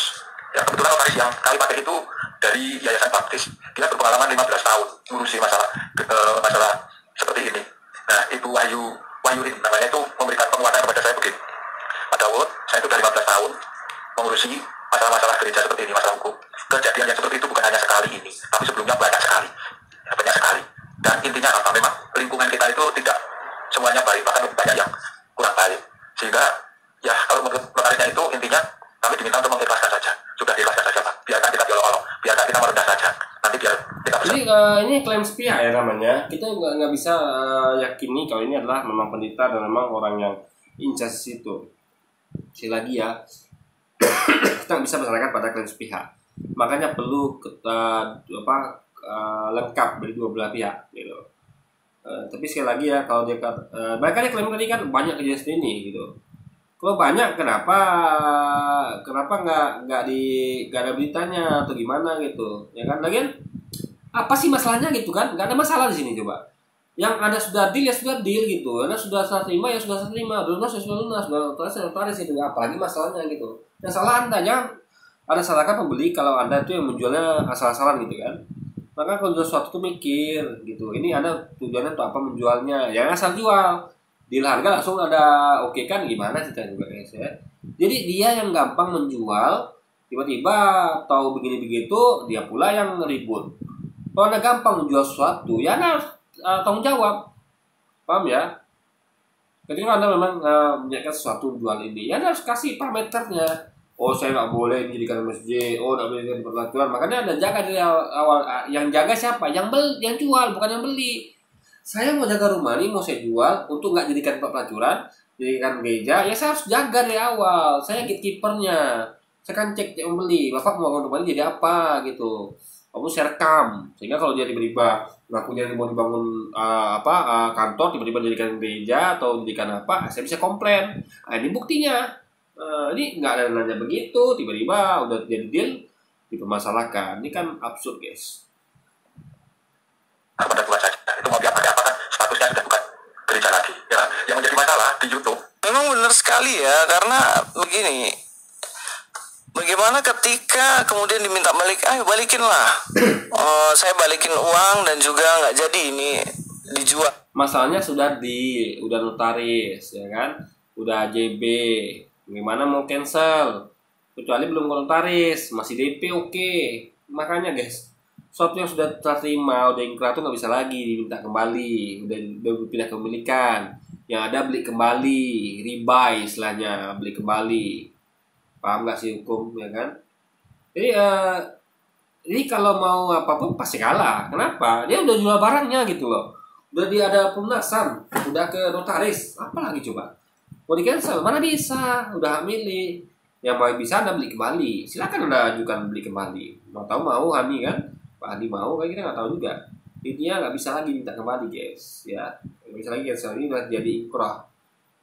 Ya kebetulan notaris yang kami pakai itu dari Yayasan Baptis. Dia berpengalaman 15 tahun ngurusi masalah seperti ini. Nah Ibu Wayurin namanya itu memberikan penguatan kepada saya begini. Pak Daud, saya itu dari 15 tahun mengurusi masalah-masalah gereja seperti ini, masalah hukum. Kejadian yang seperti itu bukan hanya sekali ini, tapi sebelumnya banyak sekali. Ya, banyak sekali. Dan intinya apa? Memang lingkungan kita itu tidak semuanya baik, bahkan banyak yang kurang baik. Sehingga ya kalau menurut notarisnya itu intinya kami diminta untuk mengikhlaskan saja. Sudah diikhlaskan saja Pak. Biarkan kita diolok-olok, biarkan kita merendah saja. Nanti biar kita bisa. Jadi ini klaim sepihak ya namanya. Kita nggak bisa yakini kalau ini adalah memang pendeta dan memang orang yang in charge situ. Sekali lagi ya, kita nggak bisa berdasarkan pada klaim sepihak. Makanya perlu lengkap dari dua belah pihak gitu. Tapi sekali lagi ya kalau dia bahkan klaim tadi kan banyak kejadian seperti ini gitu. Kalau banyak kenapa nggak ada beritanya atau gimana gitu ya kan? Lagian apa sih masalahnya gitu kan? Nggak ada masalah di sini coba. Yang ada sudah deal ya sudah deal gitu. Anda sudah terima ya sudah terima. Lunas ya sudah lunas. Sudah notaris itu. Apalagi masalahnya gitu. Yang salah Anda jangan ada salahkan pembeli kalau Anda itu yang menjualnya asal-asalan gitu kan. Maka kalau jual sesuatu tuh mikir gitu. Ini Anda tujuannya untuk apa menjualnya? Jangan asal jual. Deal harga langsung ada oke kan gimana cerita juga guys ya. Jadi dia yang gampang menjual tiba-tiba tahu begini begitu dia pula yang ribut. Kalau Anda gampang menjual sesuatu ya Anda tanggung jawab. Paham ya? Ketika Anda memang menyiapkan sesuatu jual ini ya Anda harus kasih parameternya. oh saya nggak boleh dijadikan masjid, oh nggak boleh dijadikan peraturan. Makanya ada jaga dari awal, yang jaga siapa? Yang jual, bukan yang beli. Saya mau jaga rumah ini, mau saya jual untuk nggak jadikan tempat pelacuran, jadikan gereja, ya saya harus jaga dari awal. Saya gatekeepernya. Saya kan cek yang membeli, bapak mau bangun rumah ini jadi apa gitu. Kamu saya rekam, sehingga kalau dia tiba-tiba ngaku dia mau dibangun kantor, tiba-tiba jadikan gereja atau jadikan apa, saya bisa komplain. Nah, ini buktinya. Ini nggak ada nanya begitu, tiba-tiba udah jadi deal dipermasalahkan. Ini kan absurd, guys. Pada tua saja itu mau diapa kan statusnya sudah bukan gereja lagi ya. Yang menjadi masalah di YouTube memang benar sekali ya, karena begini, bagaimana ketika kemudian diminta balik, ayo balikin lah. Saya balikin uang dan juga nggak jadi ini dijual. Masalahnya sudah udah notaris ya kan, udah AJB, gimana mau cancel? Kecuali belum notaris, masih DP oke. Makanya guys, sesuatu yang sudah terima, udah ingkrah tuh nggak bisa lagi diminta kembali, udah pindah kepemilikan. Yang ada beli kembali, rebuy istilahnya, beli kembali. Paham nggak sih hukum ya kan? Jadi kalau mau apapun pasti kalah. Kenapa? Dia udah jual barangnya gitu loh. Udah dia ada pelunasan, udah ke notaris, apa lagi coba? Mau di cancel, mana bisa? Udah hak milik. Yang mau bisa Anda beli kembali. Silakan Anda ajukan beli kembali. Mau tahu mau Hani kan? Pak Hani mau, kan kita nggak tahu juga. Intinya nggak bisa lagi minta kembali guys, ya. Nggak bisa lagi cancel, ini udah jadi inkrah.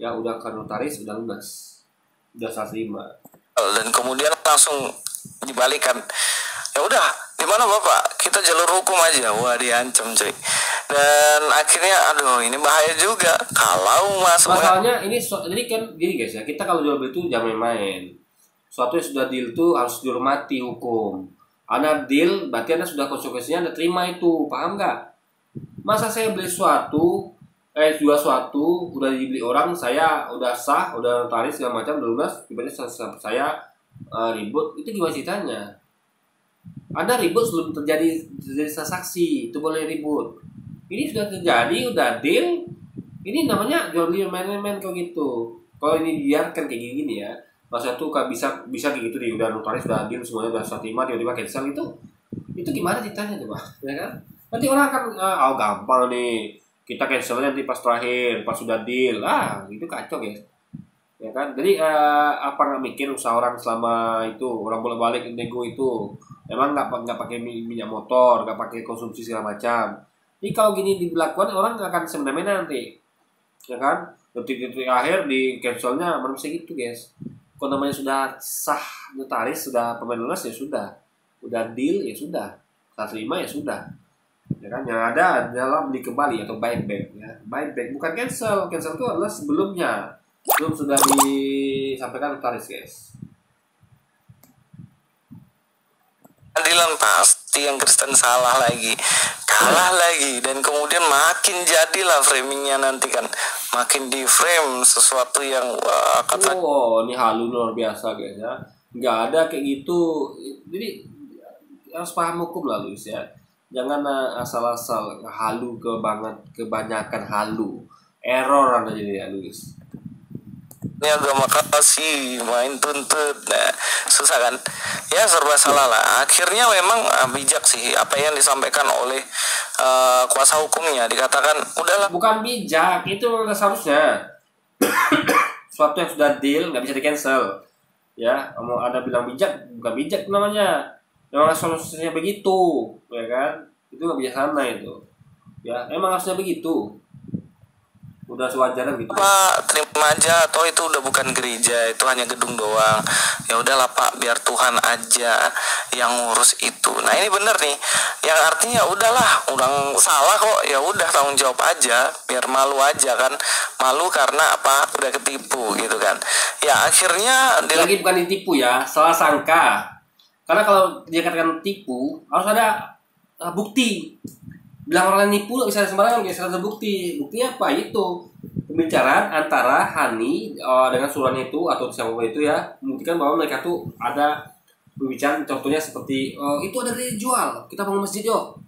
Ya udah ke notaris, udah lunas, udah serah terima. Dan kemudian langsung dibalikan. Ya udah, gimana Bapak? Kita jalur hukum aja. Wah, diancam cuy. Dan akhirnya aduh ini bahaya juga kalau masalahnya ini jadi kan gini guys ya, kita kalau jual beli itu jangan main-main. Suatu yang sudah deal itu harus dihormati hukum. Anda deal berarti Anda sudah konsekuensinya Anda terima itu, paham nggak? Masa saya beli suatu jual suatu udah dibeli orang, saya udah sah, udah notaris segala macam, udah lunas, tiba-tiba saya ribut, itu gimana ceritanya? Anda ribut sebelum terjadi transaksi, itu boleh ribut. Ini sudah terjadi, udah deal. Ini namanya jual beli main-main kayak gitu. Kalau ini biarkan kayak gini ya, masa tuh bisa kayak gitu nih, udah notaris, udah deal semuanya, udah serah terima, tiba-tiba cancel itu gimana ceritanya coba, ya kan? Nanti orang akan gampang nih, kita cancelnya nanti pas terakhir, pas sudah deal, itu kacau guys, ya kan? Jadi apa nggak mikir usaha orang selama itu orang bolak-balik nego itu, emang nggak pakai minyak motor, nggak pakai konsumsi segala macam. Jadi kalau gini dilakukan orang akan semena-mena nanti, ya kan? Detik-detik akhir di cancelnya mana bisa gitu guys. Kalau namanya sudah sah notaris, sudah pemain lunas ya sudah deal ya sudah, serah terima ya sudah, ya kan? Yang ada adalah beli kembali atau buyback ya, buyback bukan cancel. Cancel itu adalah sebelum sudah disampaikan notaris guys. Keadilan pasti yang Kristen salah lagi, kalah lagi, dan kemudian makin jadilah framingnya nanti kan, makin di frame sesuatu yang ini halu luar biasa guys ya, nggak ada kayak gitu. Jadi harus paham hukum lah Luis ya, jangan asal-asal halu kebanyakan halu, error Anda jadi ya Luis. Ini agama kasih main tuntut, nah susah kan ya, serba salah lah. Akhirnya memang bijak sih apa yang disampaikan oleh kuasa hukumnya, dikatakan udahlah. Bukan bijak, itu seharusnya suatu yang sudah deal nggak bisa di cancel ya. Mau Anda bilang bijak, bukan bijak namanya, memang solusinya begitu ya kan, itu nggak bijaksana itu ya, emang harusnya begitu. Udah sewajarnya gitu. Pak, terima aja, atau itu udah bukan gereja, itu hanya gedung doang. Ya udahlah Pak, biar Tuhan aja yang ngurus itu. Nah ini bener nih, yang artinya udahlah, orang salah kok, ya udah tanggung jawab aja, biar malu aja kan, malu karena apa, udah ketipu gitu kan. Ya akhirnya lagi bukan ditipu ya, salah sangka. Karena kalau dia katakan tipu, harus ada bukti. Bilang orang nipu nggak bisa sembarangan, bisa ada bukti. Bukti apa? Itu pembicaraan antara Hani dengan suruhannya itu atau siapa itu ya, membuktikan bahwa mereka tuh ada pembicaraan. Contohnya seperti itu ada yang jual, kita bangun masjid yuk,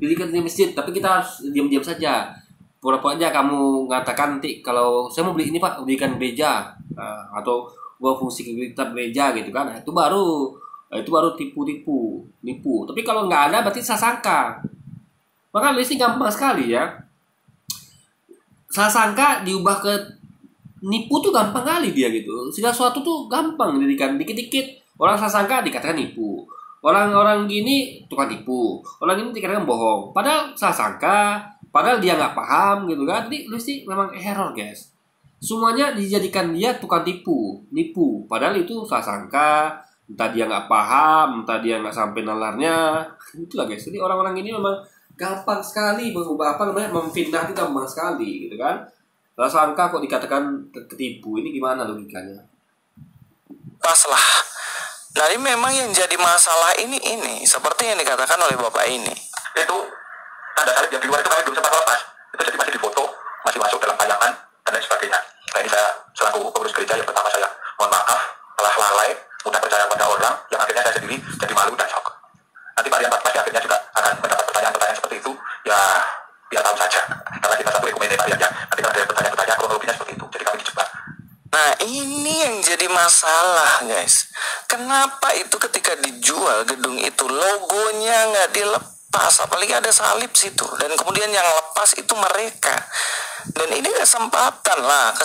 dirikan di masjid, tapi kita harus diam-diam saja. Pura-pura aja kamu mengatakan nanti kalau saya mau beli ini Pak, belikan gereja, atau gua fungsi kitab gereja gitu kan. Nah, itu baru nipu. Tapi kalau nggak ada berarti sasangka. Maka ini gampang sekali ya. Sasangka diubah ke nipu tuh gampang kali dia gitu. Segala sesuatu tuh gampang dijadikan dikit-dikit. Orang sasangka dikatakan nipu. Orang-orang gini tukang tipu. Orang ini dikatakan bohong. Padahal sasangka, padahal dia nggak paham gitu kan. Jadi mesti memang error guys. Semuanya dijadikan dia tukang nipu. Padahal itu sasangka, entah dia nggak paham, entah dia nggak sampai nalarnya. Itulah guys. Jadi orang-orang ini memang gampang sekali mengubah memfitnah itu gampang sekali gitu kan. Sasangka kok dikatakan ketipu, ini gimana logikanya? Pas lah. Nah, ini memang yang jadi masalah ini seperti yang dikatakan oleh Bapak ini. Itu tanda salib yang di luar itu kami belum sempat lepas. Itu jadi masih difoto, masih masuk dalam tayangan dan lain sebagainya. Nah, ini saya selaku pengurus gereja yang pertama saya mohon maaf telah lalai, mudah percaya pada orang yang akhirnya saya sendiri jadi malu dan shock. Nanti varian 14 akhirnya juga akan mendapat pertanyaan-pertanyaan seperti itu. Ya, biar tahu saja. Karena kita satu ekumene varian ya. Nanti kalau ada pertanyaan-pertanyaan kronologinya seperti itu. Jadi kami dijebak. Nah, ini yang jadi masalah guys. Kenapa itu ketika dijual gedung itu logonya nggak dilepas, apalagi ada salib situ, dan kemudian yang lepas itu mereka. Dan ini kesempatan lah.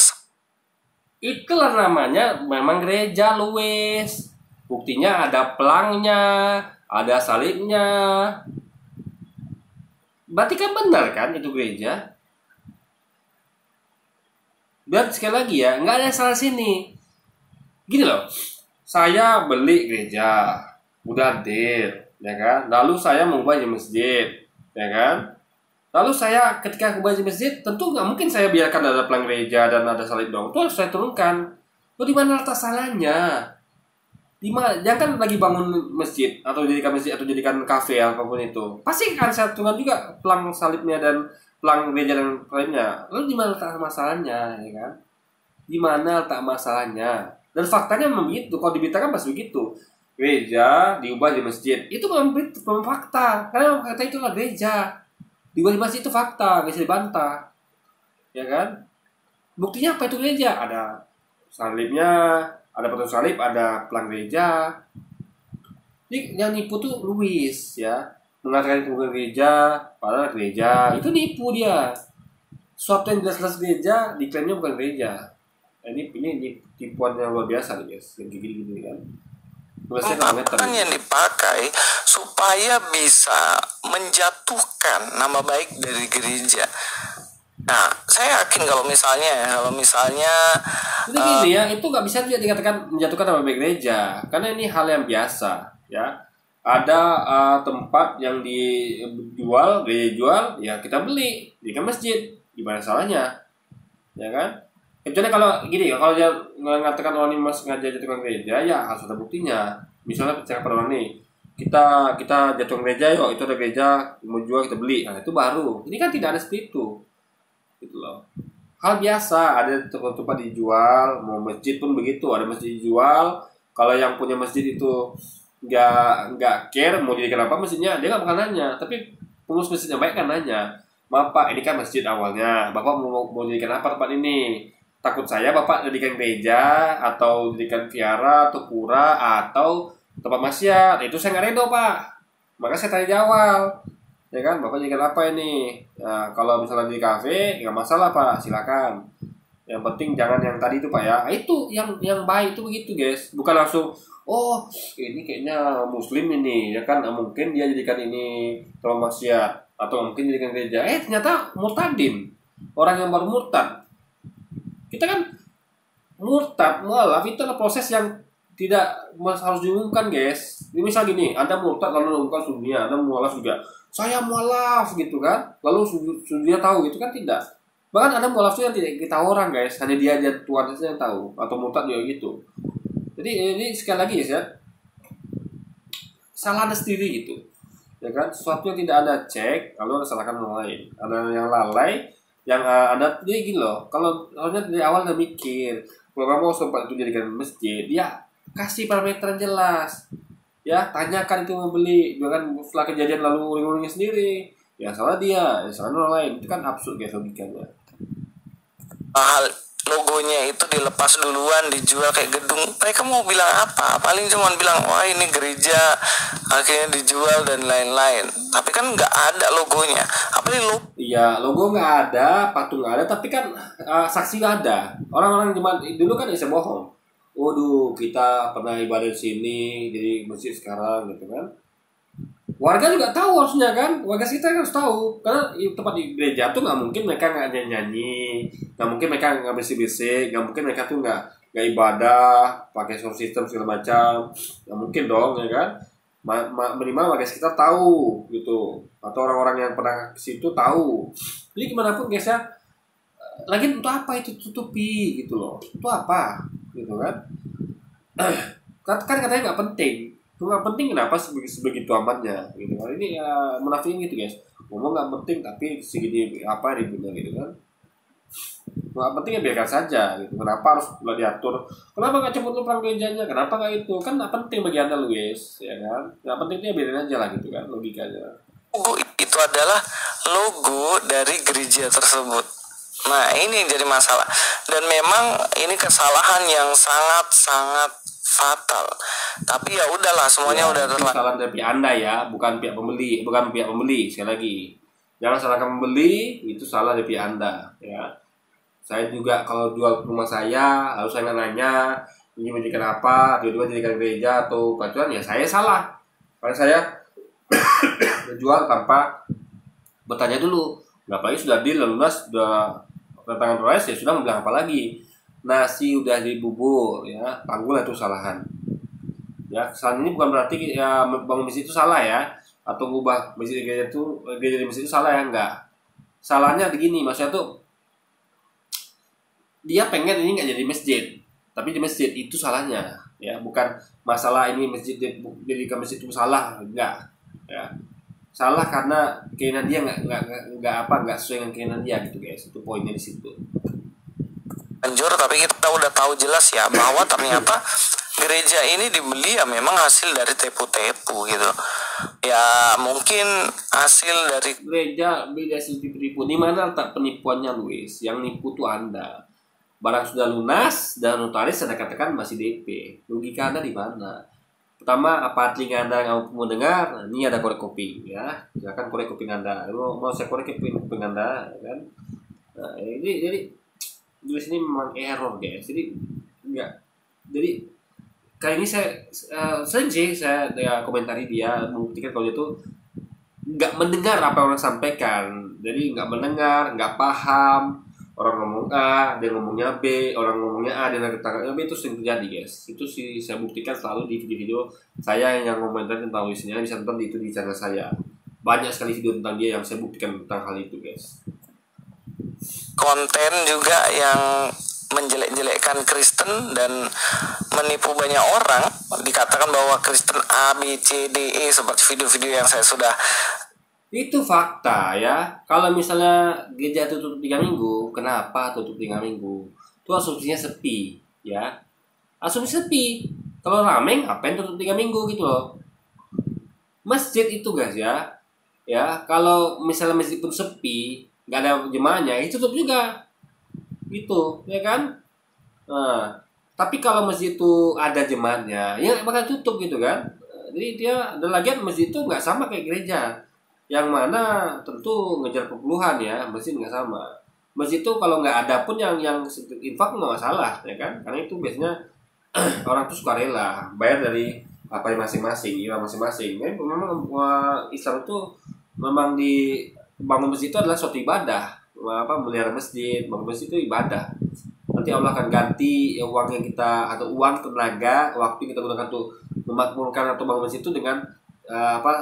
Itulah namanya memang gereja Luis. Buktinya ada pelangnya, ada salibnya. Berarti kan benar kan itu gereja? Dan sekali lagi ya, nggak ada salah sini. Gini loh, saya beli gereja, udah deal, ya kan? Lalu saya mau ubah jadi masjid, ya kan? Lalu saya ketika ubah jadi masjid, tentu nggak mungkin saya biarkan ada pelang gereja dan ada salib dong. Itu harus saya turunkan. Itu di mana letak salahnya? Jangan lagi bangun masjid atau jadikan masjid atau jadikan kafe apapun itu. Pasti akan saya turunkan juga pelang salibnya dan pelang gereja dan lainnya. Lalu di mana letak masalahnya, ya kan? Di mana letak masalahnya? Dan faktanya memang begitu. Kalau diberitakan pasti begitu. Gereja diubah di masjid. Itu memang fakta. Karena fakta itu adalah gereja. Diubah di masjid itu fakta, nggak bisa dibantah. Ya kan? Buktinya apa itu gereja? Ada salibnya, ada patung salib, ada pelang gereja. Jadi yang nipu tuh Luis ya. Mengatakan itu bukan gereja, padahal gereja. Itu nipu dia. Suatu yang jelas-jelas gereja, diklaimnya bukan gereja. Ini tipuan yang luar biasa nih guys. Yang gini-gini kan. Ungkapan yang dipakai supaya bisa menjatuhkan nama baik dari gereja. Nah, saya yakin kalau misalnya itu gini ya, itu nggak bisa juga dikatakan menjatuhkan nama baik gereja, karena ini hal yang biasa ya. Ada tempat yang dijual, gereja jual, ya kita beli, di masjid, gimana salahnya, ya kan? Kecuali kalau gini ya, kalau dia mengatakan orang ini sengaja jatuhkan gereja, ya harus ada buktinya. Misalnya percaya pada orang ini, kita jatuhkan gereja, yuk itu ada gereja mau jual kita beli, nah itu baru. Ini kan tidak ada seperti itu, gitu loh. Hal biasa, ada tempat dijual, mau masjid pun begitu, ada masjid dijual. Kalau yang punya masjid itu nggak care mau jadikan apa masjidnya, dia nggak bakal nanya. Tapi pengurus masjidnya baik kan nanya, maaf Pak, ini kan masjid awalnya, Bapak mau jadikan apa tempat ini? Takut saya Bapak jadikan gereja atau jadikan viara atau pura atau tempat maksiat. Itu saya nggak redo Pak. Maka saya tanya di awal, ya kan, Bapak jadikan apa ini? Nah, kalau misalnya di kafe nggak masalah Pak, silakan. Yang penting jangan yang tadi itu Pak ya. Itu yang baik itu begitu guys. Bukan langsung oh ini kayaknya muslim ini ya kan, mungkin dia jadikan ini tempat maksiat atau mungkin jadikan gereja. Ternyata murtadin, orang yang baru murtad. Kita kan murtad, mualaf itu adalah proses yang tidak harus diumumkan guys. Ini misal gini, Anda murtad lalu diumumkan dunia, Anda mualaf juga, saya mualaf gitu kan, lalu dia tahu gitu kan, tidak. Bahkan Anda mualaf itu yang tidak kita orang guys, hanya dia aja Tuhan saja yang tahu, atau murtad juga gitu. Jadi ini sekali lagi ya, salah Anda sendiri gitu, ya kan? Sesuatu yang tidak Anda cek, lalu Anda salahkan orang lain. Ada yang lalai, yang Anda jadi gini loh. Kalau harusnya dari awal Anda mikir, kalau kamu mau tempat itu jadikan masjid, ya kasih parameter yang jelas, ya tanyakan itu mau beli, jangan setelah kejadian lalu uring-uringnya sendiri. Ya salah dia, ya salah orang lain. Itu kan absurd guys logikanya. logonya itu dilepas duluan, dijual kayak gedung, mereka mau bilang apa? Paling cuma bilang wah ini gereja, akhirnya dijual dan lain-lain. Tapi kan nggak ada logonya. Apalagi logo. Iya, logo nggak ada, patung nggak ada, tapi kan saksi nggak ada. Orang-orang zaman dulu kan bisa bohong. Waduh, kita pernah ibadah di sini, jadi masjid sekarang gitu kan. Warga juga tahu harusnya kan, warga sekitar harus tahu. Karena tempat di gereja tuh nggak mungkin mereka nggak nyanyi, nggak mungkin mereka nggak bersih-bersih, nggak mungkin mereka tuh nggak ibadah, pakai sound system segala macam, nggak mungkin dong ya kan. Minimal warga sekitar tahu gitu, atau orang-orang yang pernah ke situ tahu. Jadi gimana pun guys ya, lagi untuk apa itu tutupi gitu loh, itu apa gitu kan. Kan katanya nggak penting. Itu nggak penting, kenapa sebegitu amatnya gitu kan. Ini ya munafikin gitu guys, ngomong nggak penting tapi segini apa ributnya gitu kan. Nggak penting ya biarkan saja gitu. Kenapa harus diatur? Kenapa nggak cepet lu perang gerejanya? Kenapa nggak itu? Kan nggak penting bagi anda Luis, ya kan. Nggak pentingnya biarin aja lah gitu kan, logikanya. Logo itu adalah logo dari gereja tersebut. Nah ini yang jadi masalah. Dan memang ini kesalahan yang sangat-sangat fatal. Tapi ya udahlah, semuanya udah Itu terlanjur. salah dari pihak anda ya, bukan pihak pembeli, bukan pihak pembeli. Sekali lagi, jangan salahkan pembeli, itu salah dari pihak anda ya. Saya juga kalau jual rumah saya, harus saya nggak nanya ini menjadikan apa, tiba-tiba jadikan gereja atau pacuan, ya saya salah. Karena saya jual tanpa bertanya dulu. Nggak, apalagi sudah deal lunas, sudah tantangan proyek, ya sudah mau bilang apa lagi. Nasi udah dibubur ya, tanggul itu kesalahan. Ya, kesalahan ini bukan berarti ya bangun masjid itu salah ya, atau ngubah masjid gereja di masjid itu salah ya, enggak. Salahnya begini, maksudnya tuh dia pengen ini nggak jadi masjid, tapi di masjid itu salahnya ya, bukan masalah ini masjid jadi ke masjid itu salah, enggak ya. Salah karena keinginan dia nggak sesuai dengan keinginan dia gitu guys, itu poinnya di situ. Tapi kita udah tahu jelas ya bahwa ternyata gereja ini dibeli ya memang hasil dari tepu-tepu gitu. Ya mungkin hasil dari Gereja beda tipu-tipu. Di mana letak penipuannya Luis? Yang nipu tuh anda. Barang sudah lunas dan notaris anda katakan masih DP. Logika anda di mana? Pertama, apa telinga anda yang mau dengar? Nah, ini ada korek kuping ya. Silakan korek kuping anda. Mau saya korek kuping anda kan? Nah, ini jadi di sini memang error guys. Jadi enggak. Jadi kali ini saya sering sih saya ya, komentari dia membuktikan kalau dia tuh nggak mendengar apa yang orang sampaikan. Jadi nggak mendengar, nggak paham. Orang ngomong A, dia ngomongnya B, orang ngomongnya A, dia ngomongnya B, itu sering terjadi guys. Itu sih saya buktikan selalu di video-video saya yang komentar tentang Luisnya, bisa nonton itu di channel saya. Banyak sekali video tentang dia yang saya buktikan tentang hal itu guys. konten juga yang menjelek-jelekkan Kristen dan menipu banyak orang, dikatakan bahwa Kristen A, B, C, D, E seperti video-video yang saya sudah. Itu fakta ya. Kalau misalnya gereja tutup 3 minggu, kenapa tutup 3 minggu? Itu asumsinya sepi ya. Asumsi sepi. Kalau rame ngapain tutup 3 minggu gitu loh. Masjid itu guys ya. Ya, kalau misalnya masjid pun sepi, nggak ada jemaahnya, itu tutup juga. Gitu, ya kan? Nah, tapi kalau masjid itu ada jemaatnya, ya bakal tutup gitu kan. Jadi dia ada lagi masjid itu nggak sama kayak gereja. Yang mana tentu ngejar perpuluhan ya, masjid nggak sama. Masjid itu kalau nggak ada pun yang infak nggak masalah ya kan, karena itu biasanya orang tuh suka rela bayar dari apa yang masing-masing, iman masing-masing. Jadi memang Islam itu memang di bangun masjid itu adalah suatu ibadah. Apa melihara masjid, bangun masjid itu ibadah. Nanti Allah akan ganti uang yang kita atau uang tenaga waktu yang kita gunakan untuk memakmurkan atau bangun masjid itu dengan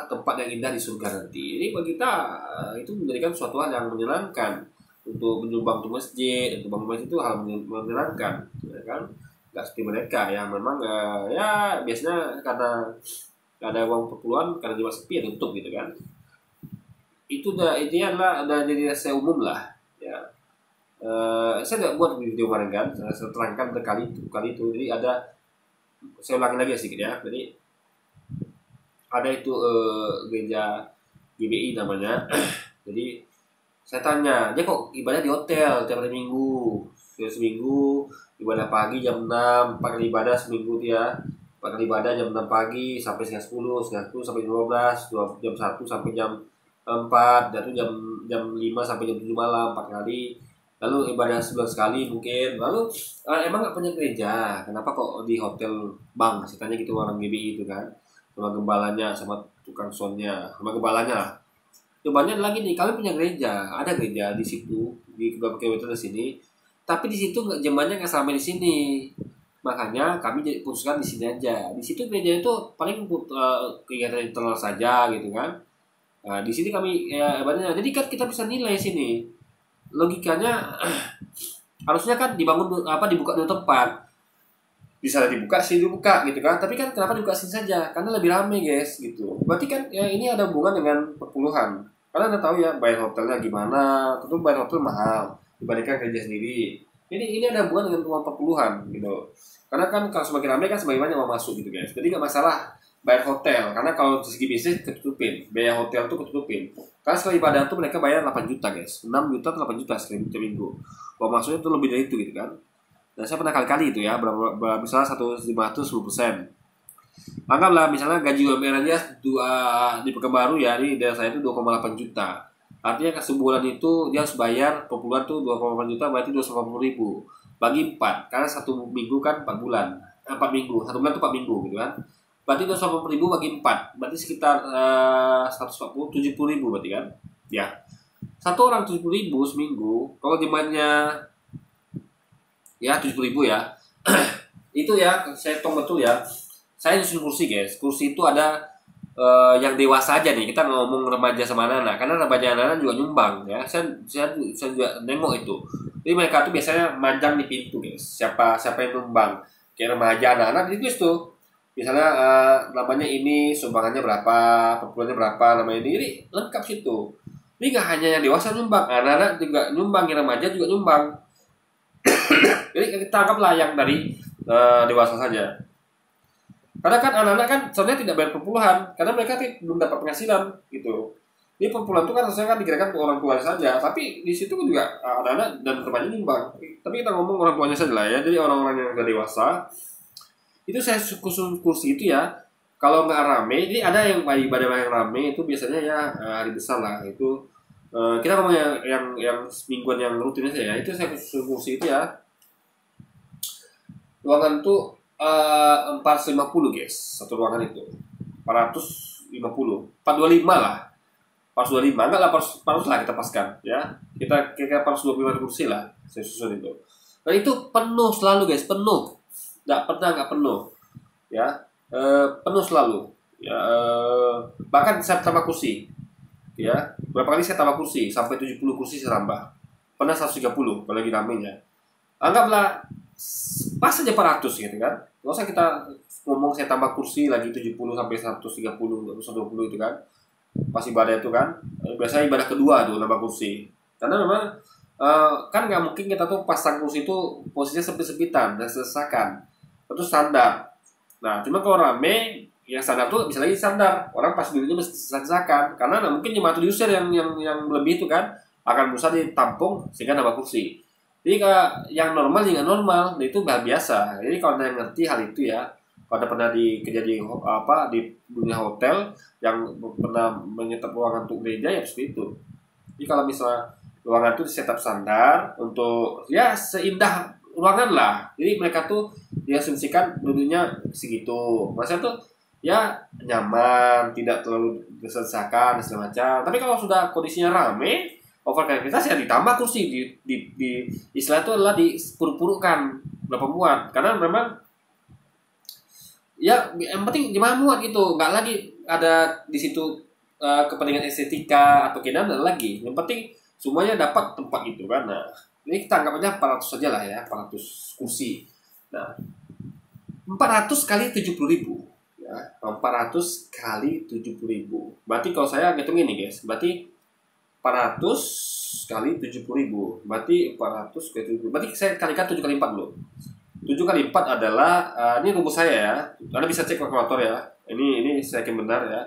tempat yang indah di surga nanti. Jadi bagi kita itu menjadikan suatu hal yang menyenangkan untuk menyumbang untuk masjid, untuk bangun masjid itu hal menyenangkan, ya kan? Gak seperti mereka yang memang ya biasanya karena gak ada uang perpuluhan, karena jiwa sepi ya tutup gitu kan. Itu intinya adalah jadi rahasia umum lah ya. Saya nggak buat video kemarin kan, saya terangkan kali itu. Jadi ada, saya ulangi lagi sedikit ya. Jadi ada itu gereja GBI namanya. Jadi saya tanya, dia kok ibadah di hotel tiap hari Minggu seminggu ibadah pagi jam 6, 4 kali ibadah seminggu dia. 4 kali ibadah jam 6 pagi sampai setengah 10 sampai jam 12, jam 1 sampai jam 4, dan itu jam 5 sampai jam 7 malam 4 kali. Lalu ibadah sebulan sekali mungkin. Lalu emang nggak punya gereja, kenapa kok di hotel bang? Ceritanya gitu orang GBI itu kan, sama gembalanya, sama tukang sonnya, sama gembalanya lah. Jawabannya lagi nih, kami punya gereja, ada gereja di situ di kedua kilometer di sini, tapi di situ nggak jemaatnya nggak sampai di sini. Makanya kami jadi putuskan di sini aja. Di situ gereja itu paling kegiatan internal saja gitu kan. Nah, di sini kami ya ibaratnya, jadi kan kita bisa nilai sini. Logikanya harusnya kan dibuka dua tempat, bisa dibuka sih dibuka gitu kan, tapi kan kenapa dibuka sini saja, karena lebih ramai guys gitu. Berarti kan ya ini ada hubungan dengan perpuluhan, karena anda tahu ya bayar hotelnya gimana, tentu bayar hotel mahal dibandingkan gereja sendiri. Ini ada hubungan dengan uang perpuluhan gitu, karena kan kalau semakin ramai kan semakin banyak mau masuk gitu guys. Jadi nggak masalah bayar hotel, karena kalau dari segi bisnis ketutupin, biaya hotel tuh ketutupin. Karena sekali ibadah tuh mereka bayar 8 juta guys, 6 juta atau 8 juta sekali minggu. Uang masuknya tuh lebih dari itu gitu kan. Dan saya pernah kali-kali itu ya, misalnya 1.510%. Anggaplah misalnya gaji UMR aja di Pekanbaru ya, di daerah saya itu 2,8 juta. Artinya ke sebulan itu dia harus bayar per bulan tuh 2,8 juta, berarti 280.000 bagi 4, karena satu minggu kan 4 bulan, 4 minggu, satu bulan tuh 4 minggu gitu kan. Berarti 280.000 bagi 4, berarti sekitar 70.000 berarti kan. Ya, satu orang 70.000 seminggu, kalau jemaatnya ya 70.000 ya. Itu ya saya hitung betul ya. Saya nyusun kursi guys. Kursi itu ada yang dewasa aja nih. Kita ngomong remaja sama anak-anak, karena remaja anak-anak juga nyumbang ya. Saya juga nengok itu. Jadi mereka tuh biasanya manjang di pintu guys. Siapa yang nyumbang, kayak remaja anak-anak itu tuh. Misalnya namanya ini sumbangannya berapa, perpuluhannya berapa, namanya ini lengkap situ. Ini nggak hanya yang dewasa nyumbang, anak-anak juga nyumbang, yang remaja juga nyumbang. Jadi kita anggaplah yang dari dewasa saja. Karena kan anak-anak kan sebenarnya tidak bayar perpuluhan, karena mereka belum dapat penghasilan gitu. Ini perpuluhan itu kan harusnya kan digerakkan ke orang tuanya saja, tapi di situ juga anak-anak dan remaja nyumbang. Tapi kita ngomong orang tuanya saja lah ya. Jadi orang-orang yang sudah dewasa itu saya susun kursi itu ya. Kalau nggak rame, jadi ada yang ibadah yang rame itu biasanya ya hari besar lah itu. Kita ngomong yang mingguan yang rutin aja ya. Itu saya susun kursi itu ya. Ruangan tuh 450 guys, satu ruangan itu 450, 425 lah, 425 enggak lah, 400 lah kita paskan ya. Kita kira 425 kursi lah saya susun itu. Dan itu penuh selalu guys, penuh. Nggak penuh ya, penuh selalu ya. Bahkan saya tambah kursi ya, berapa kali saya tambah kursi sampai 70 kursi saya tambah, pernah 130 kalau lagi ramenya. Anggaplah pas aja 400 gitu kan, nggak usah kita ngomong saya tambah kursi lagi 70 sampai 130 120 itu kan, pas ibadah itu kan. Biasanya ibadah kedua tuh nambah kursi, karena memang kan nggak mungkin kita tuh pasang kursi itu posisinya sempit-sempitan dan selesaikan. Itu standar. Nah, cuma kalau rame, yang standar tuh bisa lagi standar. Orang pas duduknya mesti selesaikan. Karena nah, mungkin jemaat diusir yang lebih itu kan akan berusaha ditampung sehingga nambah kursi. Jadi yang normal juga normal, nah, itu hal biasa. Jadi kalau anda ngerti hal itu ya, kalau anda pernah kerja di dunia hotel yang pernah menyetap ruangan untuk gereja ya seperti itu. Jadi kalau misalnya ruangan itu setup standar untuk ya seindah ruangan lah. Jadi mereka tuh diasumsikan duduknya segitu. Maksudnya tuh ya nyaman, tidak terlalu diselesaikan dan segala macam. Tapi kalau sudah kondisinya rame, overkapasitas ya ditambah kursi di istilah itu adalah dipuruk-purukkan berapa muat. Karena memang ya yang penting jemaah muat gitu, nggak lagi ada di situ kepentingan estetika atau keindahan lagi. Yang penting semuanya dapat tempat gitu kan. Nah, ini kita anggap aja 400 saja lah ya, 400 kursi. Nah, 400 kali 70.000 ya, 400 kali 70.000. Berarti kalau saya hitung ini guys, berarti 400 kali 70.000, berarti 400 kali 70.000. Berarti saya kalikan 7 kali 4 dulu. 7 kali 4 adalah ini rumus saya ya. Anda bisa cek kalkulator ya. Ini saya yakin benar ya.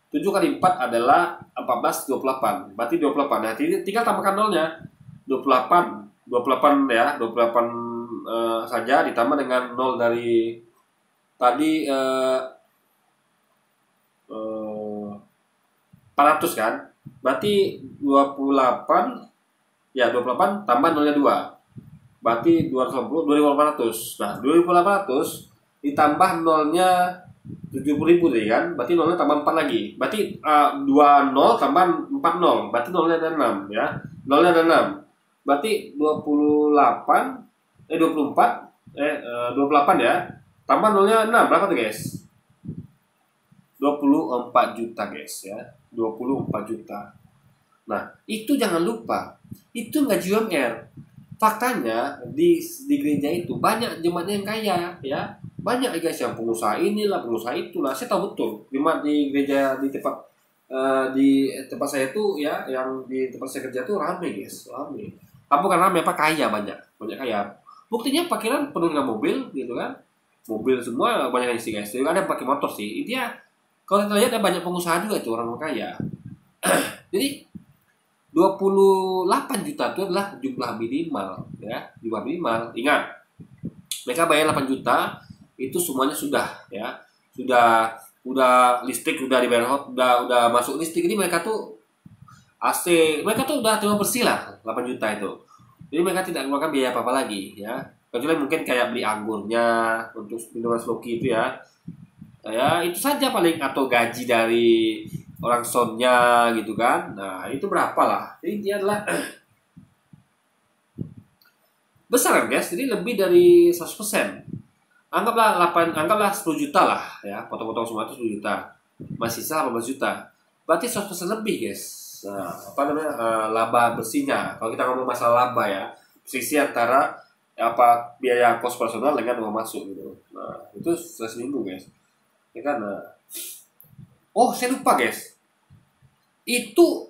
7 kali 4 adalah 14, 28. Berarti 28. Nah, tinggal tambahkan nolnya. 28 28 ya, 28 saja ditambah dengan 0 dari tadi 400 kan. Berarti 28 ya, 28 tambah 0-nya 2. Berarti 280, 2800. Nah, 2800 ditambah 0-nya 70.000 tadi kan. Berarti 0-nya tambah 4 lagi. Berarti 20 tambah 40. Berarti 0-nya ada 6 ya. 0-nya ada 6. Berarti 24 ya. Tambah 0-nya 6. Berapa tuh, guys? 24 juta, guys ya. 24 juta. Nah, itu jangan lupa. Itu gaji UMR. Faktanya di gereja itu banyak jemaatnya yang kaya ya. Banyak guys yang pengusaha inilah, pengusaha itulah. Saya tahu betul. Jemaat di gereja di tempat saya itu ya, yang di tempat saya kerja tuh ramai, guys. Ramai. Apa bukan ramai, apa kaya, banyak kaya. Buktinya parkiran penuh dengan mobil gitu kan. Mobil semua banyak yang isi, guys. Jadi ada yang pakai motor sih. Intinya kalau kita lihat ada banyak pengusaha juga itu orang kaya. Jadi 28 juta itu adalah jumlah minimal ya, jumlah minimal. Ingat, mereka bayar 8 juta itu semuanya sudah ya. Udah listrik udah dibayar, udah masuk listrik. Ini mereka tuh AC, mereka tuh udah terima bersih lah 8 juta itu. Jadi mereka tidak mengeluarkan biaya apa-apa lagi ya. Kecuali mungkin kayak beli anggurnya untuk minuman sloki itu ya. Ya itu saja paling, atau gaji dari orang sonnya gitu kan. Nah itu berapa lah. Jadi dia adalah besar kan, guys. Jadi lebih dari 100%. Anggaplah 10 juta lah ya. Potong-potong semua itu 10 juta. Masih sisa 18 juta. Berarti 100% lebih, guys. Nah, apa namanya, laba bersihnya. Kalau kita ngomong masalah laba ya, sisi antara biaya kos personal dengan uang masuk gitu. Nah itu seminggu, guys. Ya kan. Oh, saya lupa, guys. Itu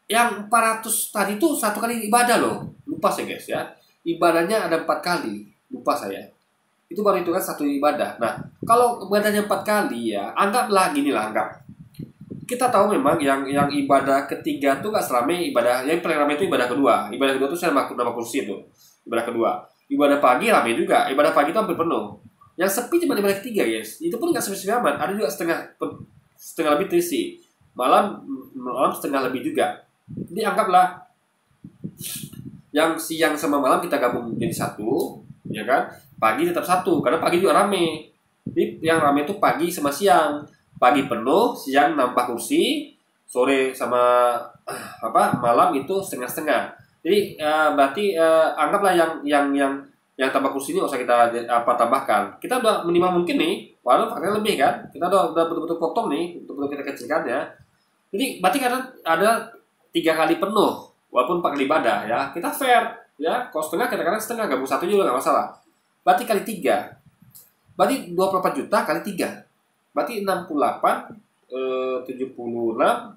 yang 400 tadi itu satu kali ibadah loh. Lupa saya, guys ya. Ibadahnya ada 4 kali. Lupa saya. Itu baru itu kan satu ibadah. Nah, kalau ibadahnya 4 kali ya, anggaplah gini lah, anggap. Kita tahu memang yang ibadah ketiga tuh gak seramai ibadah. Yang paling ramai itu ibadah kedua. Ibadah kedua itu saya nama kursi itu. Ibadah kedua. Ibadah pagi ramai juga. Ibadah pagi itu hampir penuh. Yang sepi cuma ibadah ketiga, guys. Itu pun gak sepi-sepi amat. Ada juga setengah lebih terisi. Malam setengah lebih juga. Jadi anggaplah yang siang sama malam kita gabung jadi satu, ya kan? Pagi tetap satu, karena pagi juga rame. Jadi yang rame itu pagi sama siang. Pagi penuh, siang nambah kursi, sore sama malam itu setengah-setengah. Jadi berarti anggaplah yang tambah kursi ini nggak usah kita tambahkan. Kita udah minimal mungkin nih, walaupun faktanya lebih kan. Kita udah betul-betul potong nih, betul-betul kita kecilkan ya. Jadi berarti karena ada 3 kali penuh, walaupun 4 kali ibadah ya. Kita fair ya, kalau setengah kadang-kadang setengah, gabung satu juga nggak masalah. Berarti kali 3, berarti 24 juta kali 3, berarti 68, 76,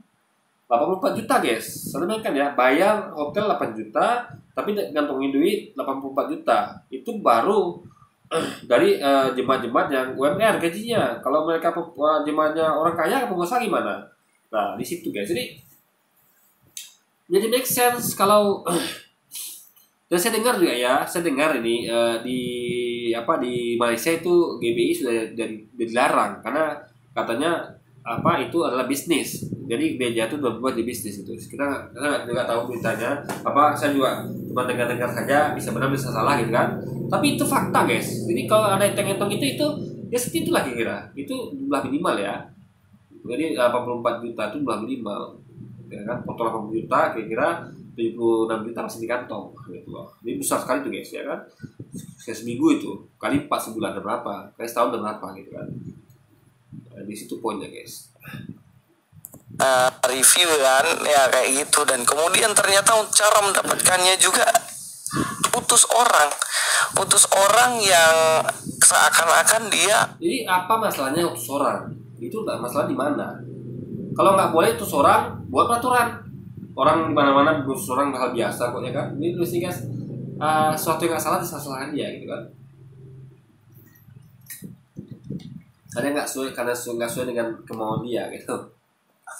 84 juta, guys. Sebenarnya kan ya, bayar hotel 8 juta, tapi ngantongin duit 84 juta. Itu baru dari jemaat-jemaat yang UMR gajinya. Kalau mereka jemaatnya orang kaya, pengusaha gimana? Nah, di situ, guys. Jadi make sense kalau dan saya dengar juga ya, ini di Malaysia itu GBI sudah dilarang karena katanya itu adalah bisnis. Jadi gereja itu berbuat di bisnis itu. Kita nggak tahu beritanya. Saya juga cuma dengar saja, bisa benar bisa salah gitu kan. Tapi itu fakta, guys. Jadi kalau ada hitung-hitung itu ya seperti itulah kira-kira. Itu jumlah minimal ya. Jadi 84 juta itu jumlah minimal. Ya kan, potong 80 juta kira-kira 76 juta masih di kantong gitu loh. Ini besar sekali tuh, guys ya kan. Seminggu itu kali 4 sebulan ada berapa, kali setahun ada berapa gitu kan. Di situ poinnya, guys. Review kan ya kayak gitu, dan kemudian ternyata cara mendapatkannya juga utus orang yang seakan-akan dia. Jadi apa masalahnya utus orang? Itu nggak masalah di mana. Kalau nggak boleh utus orang, buat peraturan. Orang di mana-mana utus orang hal biasa kok ya kan. Ini tulisnya, guys, sesuatu yang nggak salah disalahkan dia gitu kan. Ada nggak sesuai karena nggak sesuai dengan kemauan dia gitu.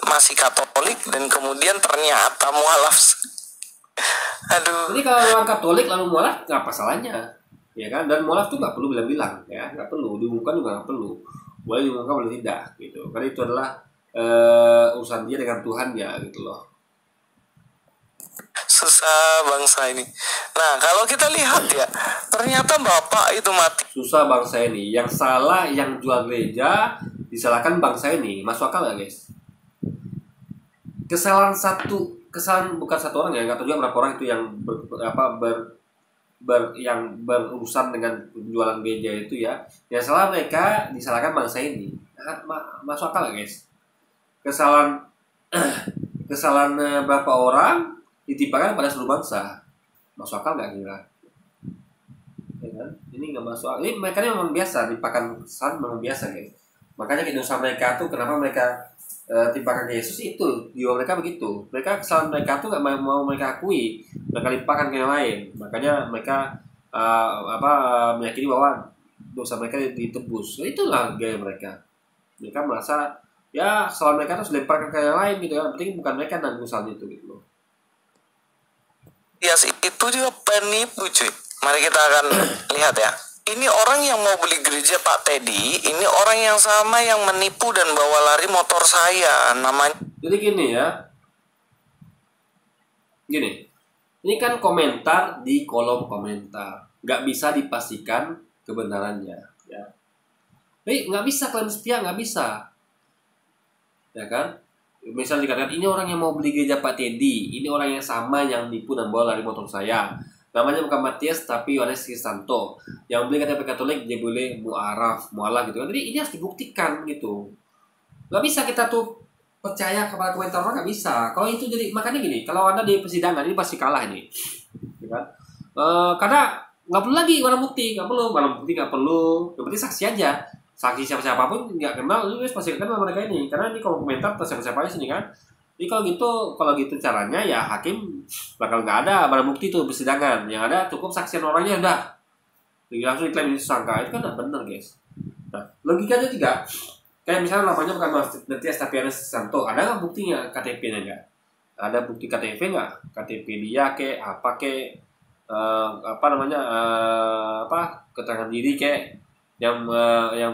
Masih Katolik dan kemudian ternyata mualaf Aduh. Jadi kalau orang Katolik lalu mualaf nggak apa salahnya, ya kan? Dan mualaf tuh nggak perlu bilang-bilang, ya nggak perlu diumumkan juga nggak perlu, boleh diumumkan boleh tidak, gitu. Karena itu adalah urusan dia dengan Tuhan ya, gitu loh. Susah bangsa ini. Nah, kalau kita lihat ya, ternyata Bapak itu mati. Susah bangsa ini, yang salah yang jual gereja disalahkan bangsa ini, masuk akal nggak guys? Kesalahan bukan satu orang ya, nggak tahu juga berapa orang itu yang yang berurusan dengan penjualan gereja itu ya. Yang salah mereka disalahkan bangsa ini. Masuk akal nggak guys? Kesalahan berapa orang ditimpakan pada seluruh bangsa, masuk akal nggak kira? Ya kan? Ini nggak masuk akal. Ini mereka ini memang biasa timpakan kesalahan, memang biasa guys. Makanya dosa mereka tuh kenapa mereka timpakan ke Yesus itu jiwa mereka begitu. Mereka kesalahan mereka tuh nggak mau mereka akui, mereka limpahkan ke yang lain. Makanya mereka meyakini bahwa dosa mereka ditebus. Nah, itulah gaya mereka. Mereka merasa ya kesalahan mereka tuh dilemparkan ke yang lain gitu kan. Penting bukan mereka nanggung kesalahan itu gitu loh. Yes, itu juga penipu cuy. Mari kita akan lihat ya. Ini orang yang mau beli gereja Pak Teddy, ini orang yang sama yang menipu dan bawa lari motor saya namanya. Jadi gini ya. Gini. Ini kan komentar di kolom komentar. Nggak bisa dipastikan kebenarannya. Ya. Nggak bisa klaim setia, nggak bisa. Ya kan? Misal dikatakan ini orang yang mau beli gereja Pak Teddy, ini orang yang sama yang nipu dan bawa lari motor saya. Namanya bukan Matias tapi Yohanes Kristanto. Yang beli KTP Katolik dia boleh mualaf gitu kan. Jadi ini harus dibuktikan gitu. Gak bisa kita tuh percaya kepada komentar orang, gak bisa. Kalau itu jadi makanya gini, kalau Anda di persidangan ini pasti kalah ini, gitu kan? Karena nggak perlu lagi barang bukti, nggak perlu. Yang penting saksi aja. Saksi siapapun nggak kenal, lu pasti kenal mereka ini. Karena ini kalau komentar siapa aja sini kan. Jadi kalau gitu caranya ya hakim bakal nggak ada barang bukti tuh persidangan. Yang ada cukup saksian orangnya udah. Jadi langsung diklaim itu sangka. Itu kan nggak benar guys. Nah, logikanya juga kayak misalnya namanya bukan Matias tapi Yohanes Kristanto. Ada nggak buktinya KTP-nya nggak? Ada bukti KTP nggak? KTP dia keterangan diri yang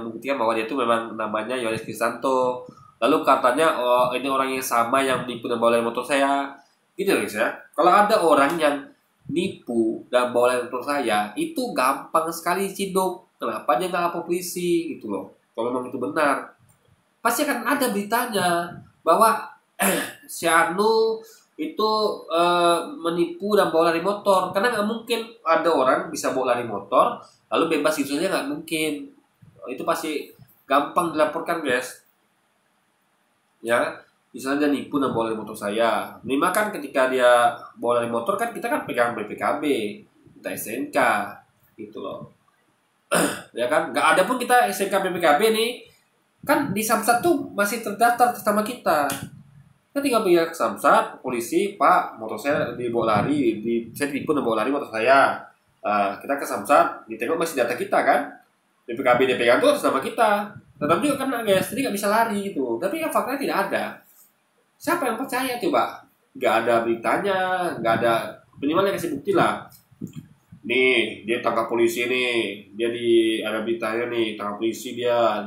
membuktikan bahwa dia itu memang namanya Yohanes Kristanto. Lalu katanya ini orang yang sama yang nipu dan bawa motor saya, gitu guys ya. Kalau ada orang yang nipu dan bawa motor saya, itu gampang sekali ciduk. Kenapa dia nggak lapor polisi gitu loh? Kalau memang itu benar, pasti akan ada beritanya bahwa si Anu itu menipu dan bawa lari motor. Karena nggak mungkin ada orang bisa bawa lari motor lalu bebas gitu saja, nggak mungkin. Itu pasti gampang dilaporkan guys. Ya, misalnya dia nipu dan bawa lari motor saya. Minimal kan ketika dia bawa lari motor kan kita kan pegang BPKB, kita SNK, gitu loh. Ya kan, nggak ada pun kita SNK BPKB nih, kan di Samsat tuh masih terdaftar sama kita. Kita tinggal pergi ke Samsat, polisi, Pak, motor saya dibawa lari, saya tipu dan bawa lari motor saya. Kita ke Samsat, ditengok masih data kita kan, BPKB dipegang tuh atas nama kita. Tetap juga kena guys, jadi nggak bisa lari gitu. Tapi ya faktanya tidak ada. Siapa yang percaya coba? Nggak ada beritanya, nggak ada. Minimal yang kasih bukti lah. Nih, dia tangkap polisi nih, ada beritanya nih, tangkap polisi dia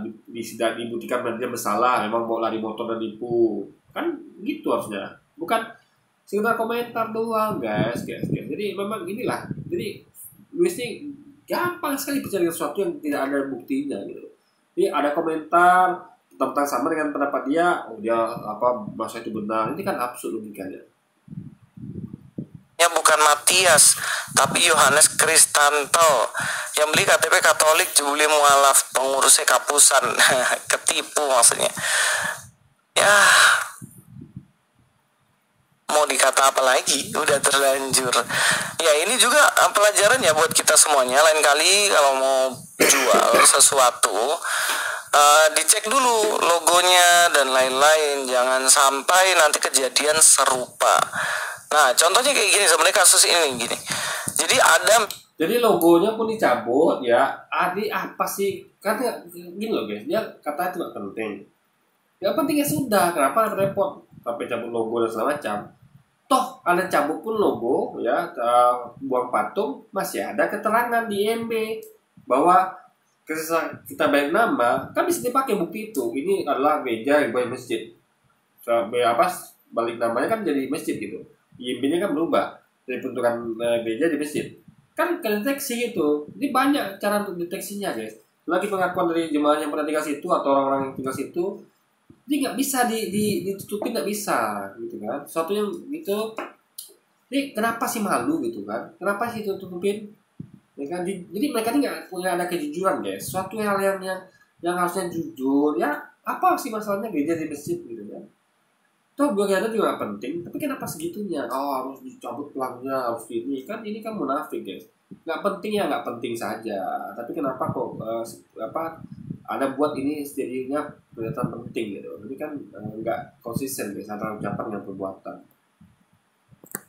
dibuktikan dia bersalah, memang bawa lari motor dan nipu. Kan gitu harusnya. Bukan sekedar komentar doang guys. Jadi memang inilah. Jadi Luis ini gampang sekali percaya sesuatu yang tidak ada buktinya gitu. Jadi ada komentar tentang sama dengan pendapat dia, dia masa itu benar. Ini kan absurd logikanya. Ya bukan Matias, tapi Yohanes Kristanto yang beli KTP Katolik jebule mualaf, pengurusnya kapusan. Ketipu maksudnya. Ya, mau dikata apa lagi? Udah terlanjur. Ya ini juga pelajaran ya buat kita semuanya. Lain kali kalau mau jual sesuatu, dicek dulu logonya dan lain-lain. Jangan sampai nanti kejadian serupa. Nah, contohnya kayak gini sebenarnya kasus ini gini. Jadi logonya pun dicabut ya. Adi apa sih? Karena gini loh guys, dia kata itu gak penting. Ya penting ya sudah, kenapa repot sampai cabut logo dan segala macam. Toh ada cabut pun logo ya, buang patung masih ada keterangan di IMB bahwa kita balik nama kan bisa dipakai bukti itu. Ini adalah gereja yang buat masjid. Apa balik namanya kan jadi masjid gitu. IMB-nya kan berubah dari bentukan gereja di masjid. Kan kedeteksi gitu. Ini banyak cara untuk deteksinya guys. Lagi pengakuan dari jemaah yang pernah tinggal situ atau orang-orang yang tinggal situ, ini nggak bisa ditutupin, nggak bisa gitu kan. Suatu yang gitu, ini kenapa sih malu gitu kan? Kenapa sih tutupin? Ya kan? Jadi mereka ini nggak punya ada kejujuran guys. Suatu hal yang harusnya jujur ya. Apa sih masalahnya gereja di masjid gitu kan? Toh belajar juga penting, tapi kenapa segitunya? Oh harus dicabut pelangnya, harus ini kan munafik guys. Nggak penting ya nggak penting saja. Tapi kenapa kok ada buat ini jadinya kelihatan penting gitu. Ini kan nggak konsisten guys antara ucapan dan perbuatan.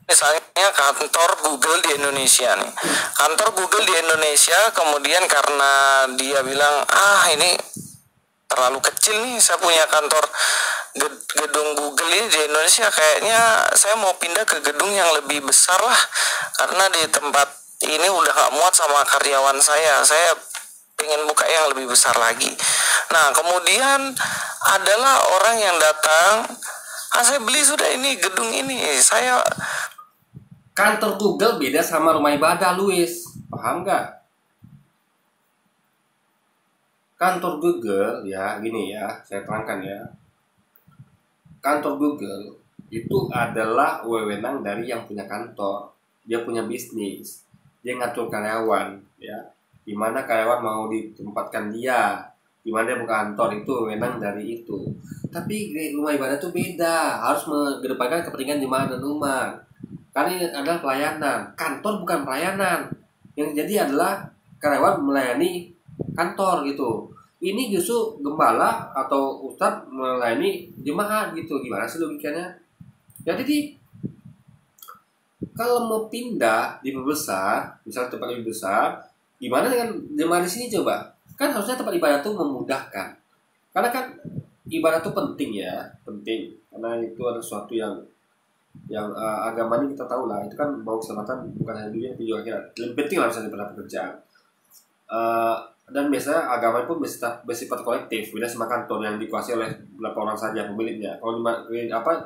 Misalnya kantor Google di Indonesia nih, kantor Google di Indonesia, kemudian karena dia bilang ini terlalu kecil nih, saya punya kantor gedung Google ini di Indonesia, kayaknya saya mau pindah ke gedung yang lebih besar lah, karena di tempat ini udah gak muat sama karyawan saya pengen buka yang lebih besar lagi. Nah kemudian adalah orang yang datang, saya beli sudah ini gedung ini, saya kantor Google beda sama rumah ibadah, Luis. Paham nggak? Kantor Google ya gini ya, saya terangkan ya. Kantor Google itu adalah wewenang dari yang punya kantor. Dia punya bisnis. Dia ngatur karyawan ya. Di mana karyawan mau ditempatkan dia, di mana dia buka kantor, itu wewenang dari itu. Tapi rumah ibadah itu beda, harus mengedepankan kepentingan jemaah dan umat. Karena ini adalah pelayanan, kantor bukan pelayanan. Yang jadi adalah karyawan melayani kantor gitu. Ini justru gembala atau ustadz melayani jemaat gitu. Gimana sih logikanya? Jadi kalau mau pindah diperbesar, misalnya tempat lebih besar, gimana dengan jemaah di sini coba? Kan harusnya tempat ibadah itu memudahkan. Karena kan ibadah itu penting ya, penting. Karena itu adalah sesuatu yang agama ini kita tahu lah, itu kan mau keselamatan bukan hanya dunia tapi juga akhirat. Lebih penting lah misalnya pada pekerjaan. Dan biasanya agama pun bersifat kolektif, beda sama kantor yang dikuasai oleh beberapa orang saja pemiliknya. Kalau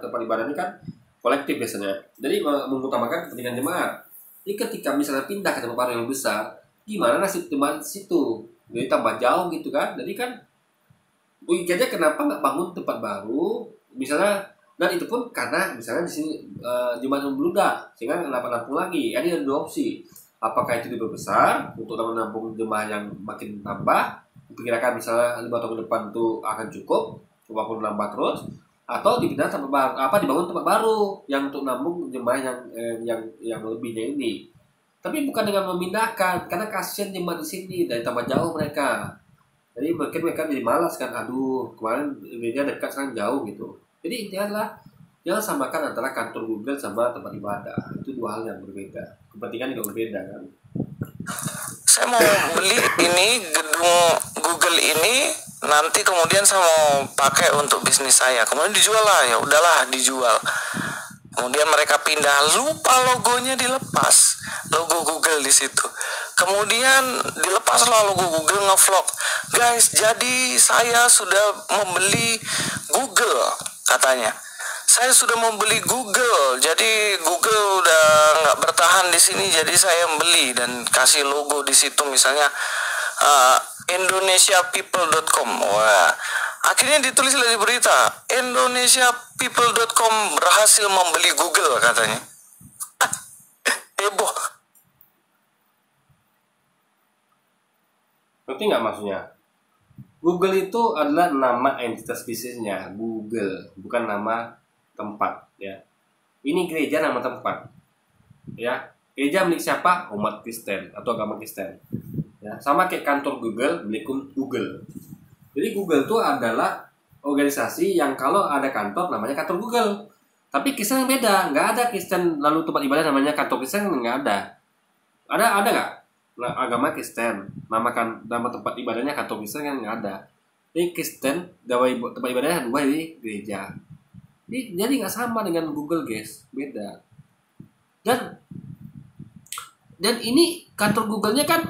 tempat ibadah ini kan kolektif biasanya. Jadi mengutamakan kepentingan jemaat. Jadi ketika misalnya pindah ke tempat baru yang besar, gimana nasib jemaat di situ? Jadi tambah jauh gitu kan. Jadi kan aja kenapa nggak bangun tempat baru misalnya, dan itu pun karena misalnya di sini jemaat membludak sehingga nggak dapat nampung lagi. Jadi ada dua opsi. Apakah itu diperbesar untuk menampung jemaah yang makin tambah, diperkirakan misalnya 5 tahun ke depan itu akan cukup walaupun nambah terus, atau dipindah tempat baru, dibangun tempat baru yang untuk nampung jemaah yang lebihnya ini. Tapi bukan dengan memindahkan, karena kasihan jemaah di sini dari tambah jauh mereka. Jadi mungkin mereka jadi malas kan, aduh kemarin gereja dekat sekarang jauh gitu. Jadi intinya adalah jangan samakan antara kantor Google sama tempat ibadah. Itu dua hal yang berbeda. Kepentingan juga berbeda kan. Saya mau beli ini gedung Google ini, nanti kemudian saya mau pakai untuk bisnis saya. Kemudian dijual lah, ya udahlah dijual. Kemudian mereka pindah, lupa logonya dilepas, logo Google di situ. Kemudian dilepaslah logo Google, ngevlog. Guys, jadi saya sudah membeli Google, katanya. Saya sudah membeli Google, jadi Google udah nggak bertahan di sini, jadi saya beli dan kasih logo di situ, misalnya indonesiapeople.com. Wah, akhirnya ditulis di berita, indonesiapeople.com berhasil membeli Google, katanya. Heboh. Ngerti nggak maksudnya? Google itu adalah nama entitas bisnisnya, Google, bukan nama tempat ya. Ini gereja nama tempat ya. Gereja milik siapa? Umat Kristen atau agama Kristen ya. Sama kayak kantor Google milik Google. Jadi Google itu adalah organisasi yang kalau ada kantor namanya kantor Google. Tapi Kristen yang beda, nggak ada Kristen lalu tempat ibadah namanya kantor Kristen, nggak ada. Ada nggak? Agama Kristen nama tempat ibadahnya kantor Kristen, kan nggak ada. Ini Kristen tempat ibadahnya dua, ini gereja. Jadi nggak sama dengan Google guys, beda. Dan ini kantor Google-nya kan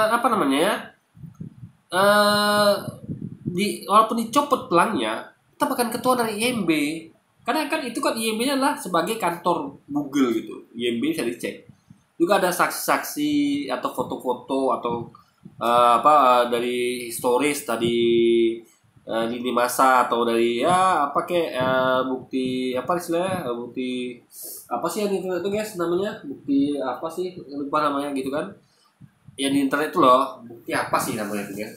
apa namanya ya? Walaupun dicopot pelangnya, tetap akan ketua dari IMB. Karena kan itu kan IMB-nya adalah sebagai kantor Google gitu. IMB bisa dicek. Juga ada saksi-saksi atau foto-foto atau dari stories tadi lini masa atau dari ya apa kayak bukti apa istilahnya bukti apa sih yang di internet itu guys namanya bukti apa sih lupa namanya gitu kan yang di internet itu loh bukti apa sih namanya itu guys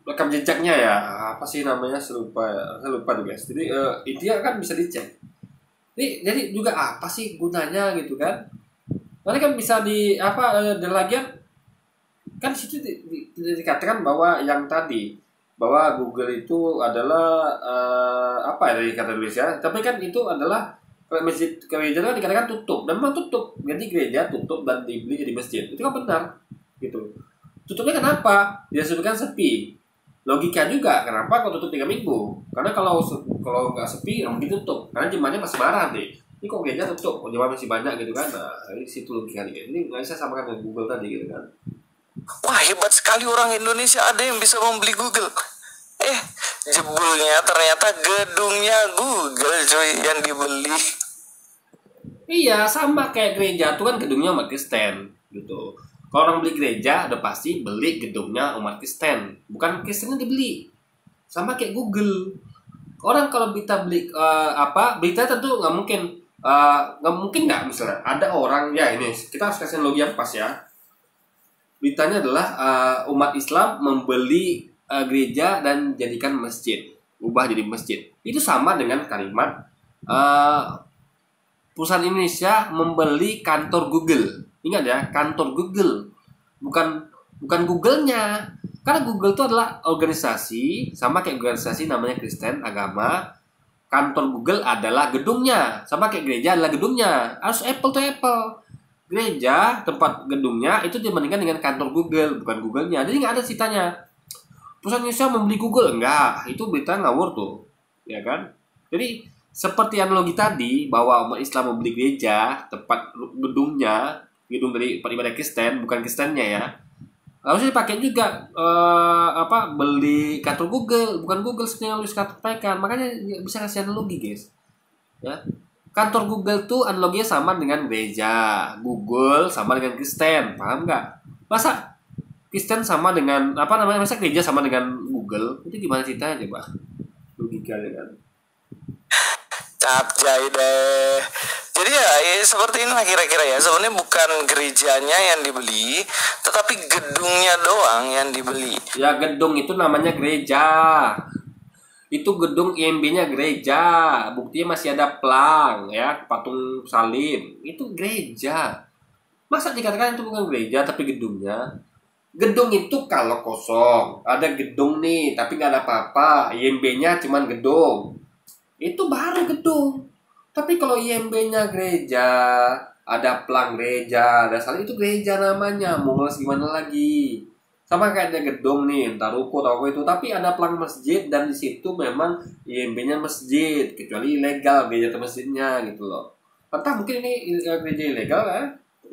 rekam jejaknya ya apa sih namanya saya lupa tuh guys jadi intinya kan bisa dicek jadi juga apa sih gunanya gitu kan nanti kan bisa di apa dan lagian kan situ dikatakan bahwa yang tadi bahwa Google itu adalah apa ya dari kata Indonesia tapi kan itu adalah masjid gereja kan dikatakan tutup dan memang tutup jadi gereja tutup dan dibeli jadi masjid itu kan benar gitu tutupnya kenapa dia sebutkan sepi logika juga kenapa kalau tutup 3 minggu karena kalau nggak sepi nggak mungkin tutup karena jemaahnya masih marah deh ini kok gereja tutup jemaah masih banyak gitu kan nah ini situ logika nih ini nggak bisa samakan dengan Google tadi gitu kan. Wah, hebat sekali orang Indonesia ada yang bisa membeli Google. Jebulnya ternyata gedungnya Google cuy yang dibeli. Iya, sama kayak gereja tuh kan gedungnya umat Kristen gitu. Kalau orang beli gereja udah pasti beli gedungnya umat Kristen, bukan Kristennya dibeli. Sama kayak Google. Orang kalau kita beli berita tentu nggak mungkin nggak misalnya ada orang ya ini kita harus kasih analogi yang pas ya. Beritanya adalah umat Islam membeli gereja dan jadikan masjid, ubah jadi masjid. Itu sama dengan kalimat perusahaan Indonesia membeli kantor Google. Ingat ya, kantor Google, bukan Google-nya. Karena Google itu adalah organisasi, sama kayak organisasi namanya Kristen agama. Kantor Google adalah gedungnya, sama kayak gereja adalah gedungnya. Harus apple to apple. Gereja tempat gedungnya itu dibandingkan dengan kantor Google bukan Google-nya jadi nggak ada ceritanya perusahaan Indonesia membeli Google enggak itu berita ngawur tuh ya kan jadi seperti analogi tadi bahwa umat Islam membeli gereja tempat gedung dari ibadah Kristen bukan Kristennya ya harusnya dipakai juga beli kantor Google bukan Google seperti yang harus katakan makanya bisa kasih analogi guys ya. Kantor Google tuh analoginya sama dengan gereja, Google sama dengan Kristen, paham nggak? Masa Kristen sama dengan masa gereja sama dengan Google? Itu gimana ceritanya coba? Logikanya kan? Capcay deh. Jadi ya seperti inilah kira-kira ya. Sebenarnya bukan gerejanya yang dibeli, tetapi gedungnya doang yang dibeli. Ya gedung itu namanya gereja. Itu gedung IMB-nya gereja, buktinya masih ada pelang, ya, patung salib, itu gereja. Masa dikatakan itu bukan gereja tapi gedungnya? Gedung itu kalau kosong, ada gedung nih tapi nggak ada apa-apa, IMB-nya cuma gedung, itu baru gedung. Tapi kalau IMB-nya gereja, ada pelang gereja, ada salib itu gereja namanya, mau ngeles gimana lagi? Sama kayak ada gedung nih, entah ruko atau apa itu, tapi ada pelang masjid dan di situ memang IMB-nya masjid, kecuali ilegal gereja atau masjidnya gitu loh. Entah mungkin ini gereja ilegal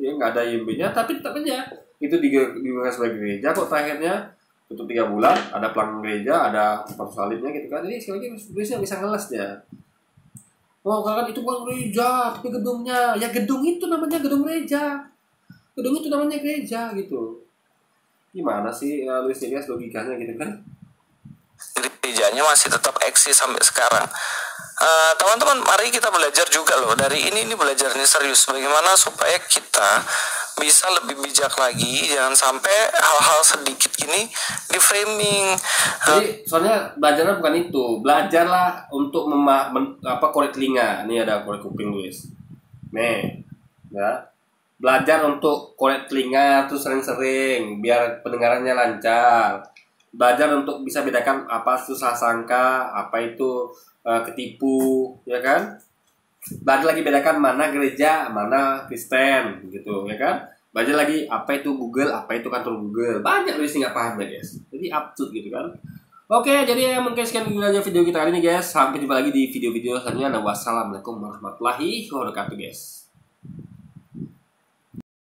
ya nggak ada IMB-nya, tapi tetap aja itu digunakan sebagai gereja kok terakhirnya tutup 3 bulan, ada pelang gereja, ada patung salibnya gitu kan. Jadi sekali lagi bisa ngeles dia. Oh kan itu bukan gereja, tapi gedungnya, ya gedung itu namanya gedung gereja, gedung itu namanya gereja gitu. Gimana sih Luis Diaz logikanya gitu kan? Gerejanya masih tetap eksis sampai sekarang. Teman-teman, mari kita belajar juga loh dari ini belajar ini serius. Bagaimana supaya kita bisa lebih bijak lagi, jangan sampai hal-hal sedikit gini di framing. Jadi soalnya belajarnya bukan itu, belajarlah untuk korek telinga. Nih ada korek kuping Luis. Nih, ya. Belajar untuk korek telinga tuh sering-sering biar pendengarannya lancar. Belajar untuk bisa bedakan apa susah sangka, apa itu ketipu, ya kan? Belajar lagi bedakan mana gereja, mana Kristen, gitu, ya kan? Belajar lagi apa itu Google, apa itu kantor Google. Banyak lu sih nggak paham ya guys. Jadi absurd gitu kan. Oke, jadi mungkin sekian dulu aja video kita kali ini guys. Sampai jumpa lagi di video-video selanjutnya. Wassalamualaikum warahmatullahi wabarakatuh guys.